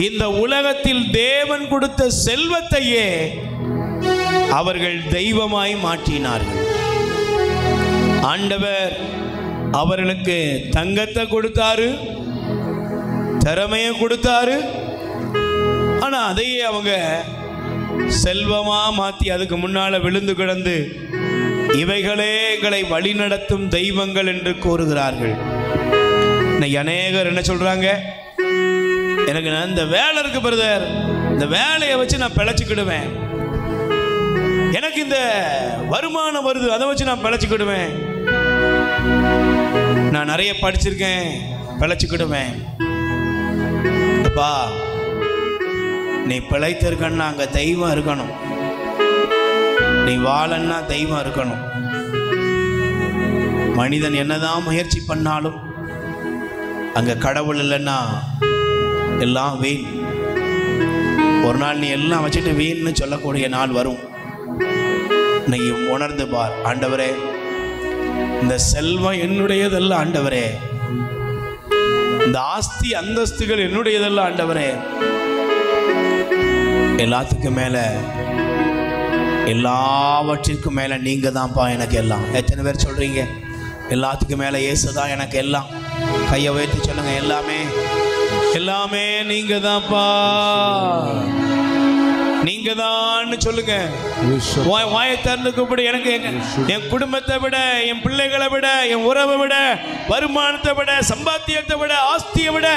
இந்த உலகத்தில் தேவன் கொடுத்த செல்வத்தையே அவர்கள் தெய்வமாய் மாற்றினார்கள். ஆண்டவர் அவர்களுக்கு தங்கத்தை கொடுத்தாரு, திறமையை கொடுத்தாரு. ஆனா அதையே அவங்க செல்வமா மாத்தி அதுக்கு முன்னால விழுந்து கிடந்து இவைகளே எங்களை வழிநடத்தும் தெய்வங்கள் என்று கூறுகிறார்கள். இன்னைக்கு அநேகர் என்ன சொல்றாங்க? எனக்கு இந்த வேலை இருக்கு பிரதர், இந்த வேலையை வச்சு நான் பிழைச்சிக்கிடுவேன். எனக்கு இந்த வருமானம் வருது, அதை வச்சு நான் பிழைச்சிக்கிடுவேன். நான் நிறைய படிச்சிருக்கேன், பிழைச்சிக்கிடுவேன். அப்பா, நீ பிழைத்திருக்கன்னா அங்கே தெய்வம் இருக்கணும். நீ வாழன்னா தெய்வம் இருக்கணும். மனிதன் என்னதான் முயற்சி பண்ணாலும் அங்கே கடவுள் இல்லைன்னா எல்லாம் வீண். ஒரு நாள் நீ எல்லாம் வச்சுட்டு வீண்னு சொல்லக்கூடிய நாள் வரும். நீ உணர்ந்து பார். ஆண்டவரே, இந்த செல்வம் என்னுடையதல்ல. ஆண்டவரே, இந்த ஆஸ்தி அந்தஸ்துகள் என்னுடையதல்ல ஆண்டவரே, எல்லாத்துக்கும் மேல, எல்லாவற்றிற்கும் மேல நீங்க தான்ப்பா எனக்கு எல்லாம். எத்தனை பேர் சொல்றீங்க எல்லாத்துக்கும் மேல இயேசுதான் எனக்கு எல்லாம்? கையை உயர்த்தி சொல்லுங்க. எல்லாமே எல்லாமே நீங்க தான்ப்பா, நீங்க தான் சொல்லுங்க. வாயை திறந்து கூப்பிடு. எனக்கு என் குடும்பத்தை விட, என் பிள்ளைகளை விட, என் உறவை விட, வருமானத்தை விட, சம்பாத்தியத்தை விட, ஆஸ்தியை விட,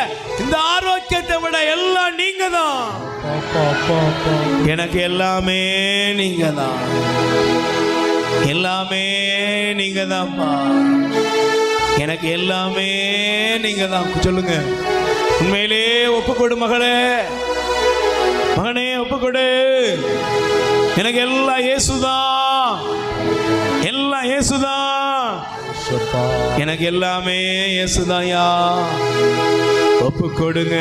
இந்த ஆரோக்கியத்தை விட எல்லாம் நீங்க தான். எனக்கு எல்லாமே நீங்க தான், எல்லாமே நீங்க தான்ப்பா, எனக்கு எல்லாமே நீங்க தான். சொல்லுங்க. உண்மையிலே ஒப்புக்கொடு மகளே, மகனே ஒப்புக்கொடு. எனக்கு எல்லாம் இயேசுதான், எல்லாம் இயேசுதான், எனக்கு எல்லாமே இயேசுதான்யா. ஒப்புக்கொடுங்க.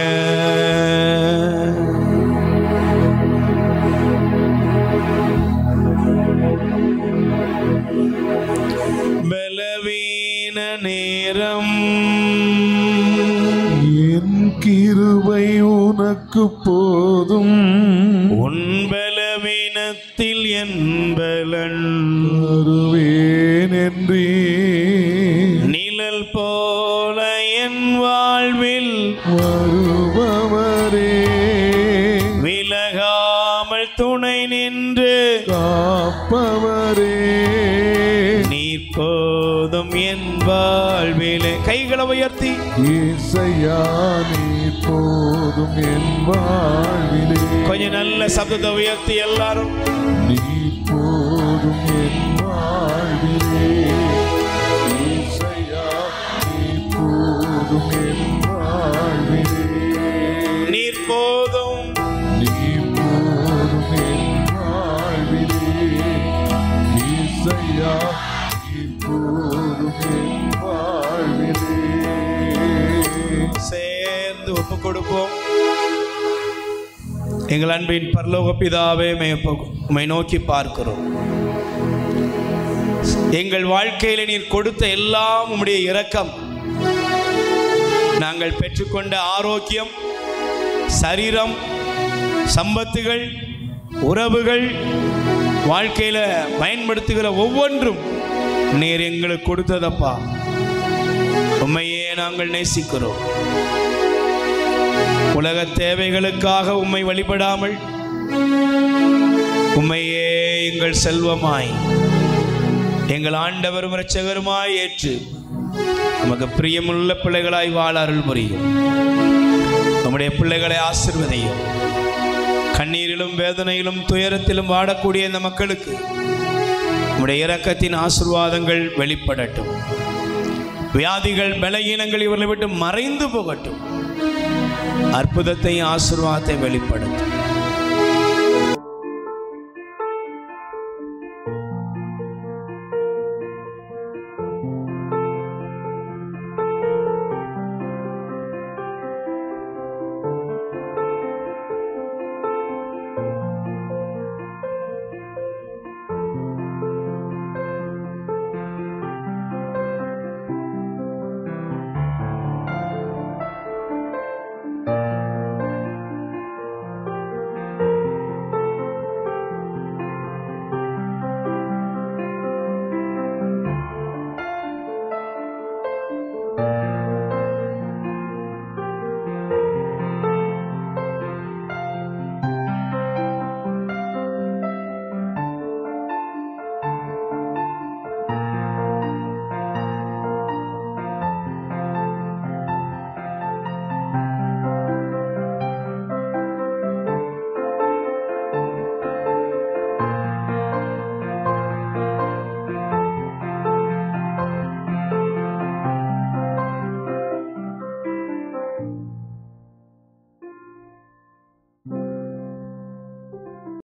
பலவீன நேரம் என் கிருபை உனக்கு போதும், உன் பலவீனத்தில் என் பலன் வருவேன் என்றே. நிழல் போல என் வாழ்வில் வருபவரே, விலகாமல் துணை நின்று காப்பவரே, நீர் போதும் என் வாழ்விலே. கைகளை உயர்த்தி இயேசையா நீர் போதும் என் வாழ்விலே. கொஞ்சம் நல்ல சப்தத்தை உயர்த்தி எல்லாரும். நீர் போதும் என் வாழ்விலே, இயேசையா நீர் போதும் என் வாழ்விலே. நீர் போதும், நீர் போதும் என் வாழ்விலே, இயேசையா நீர் போதும் என் வாழ்விலே. சேர்ந்து ஒப்பு கொடுப்போம். எங்கள் அன்பின் பரலோக பிதாவே, உம்மை நோக்கி பார்க்கிறோம். எங்கள் வாழ்க்கையில நீர் கொடுத்த எல்லாம் உம்முடைய இரக்கம். நாங்கள் பெற்றுக்கொண்ட ஆரோக்கியம், சரீரம், சம்பத்துகள், உறவுகள், வாழ்க்கையில பயன்படுத்துகிற ஒவ்வொன்றும் நீர் எங்களுக்கு கொடுத்ததப்பா. உம்மையே நாங்கள் நேசிக்கிறோம். உலக தேவைகளுக்காக உம்மை வழிபடாமல் உம்மையே எங்கள் செல்வமாய், எங்கள் ஆண்டவரும் இரட்சகருமாய் ஏற்று நமக்கு பிரியமுள்ள பிள்ளைகளாய் வாழ அருள் புரியும். நம்முடைய பிள்ளைகளை ஆசீர்வதியும். கண்ணீரிலும் வேதனையிலும் துயரத்திலும் வாடக்கூடிய இந்த மக்களுக்கு நம்முடைய இரக்கத்தின் ஆசீர்வாதங்கள் வெளிப்படட்டும். வியாதிகள், பலகீனங்கள் இவர்களை விட்டு மறைந்து போகட்டும். அற்புதத்தையும் ஆசீர்வாதத்தை வெளிப்படுத்தும்.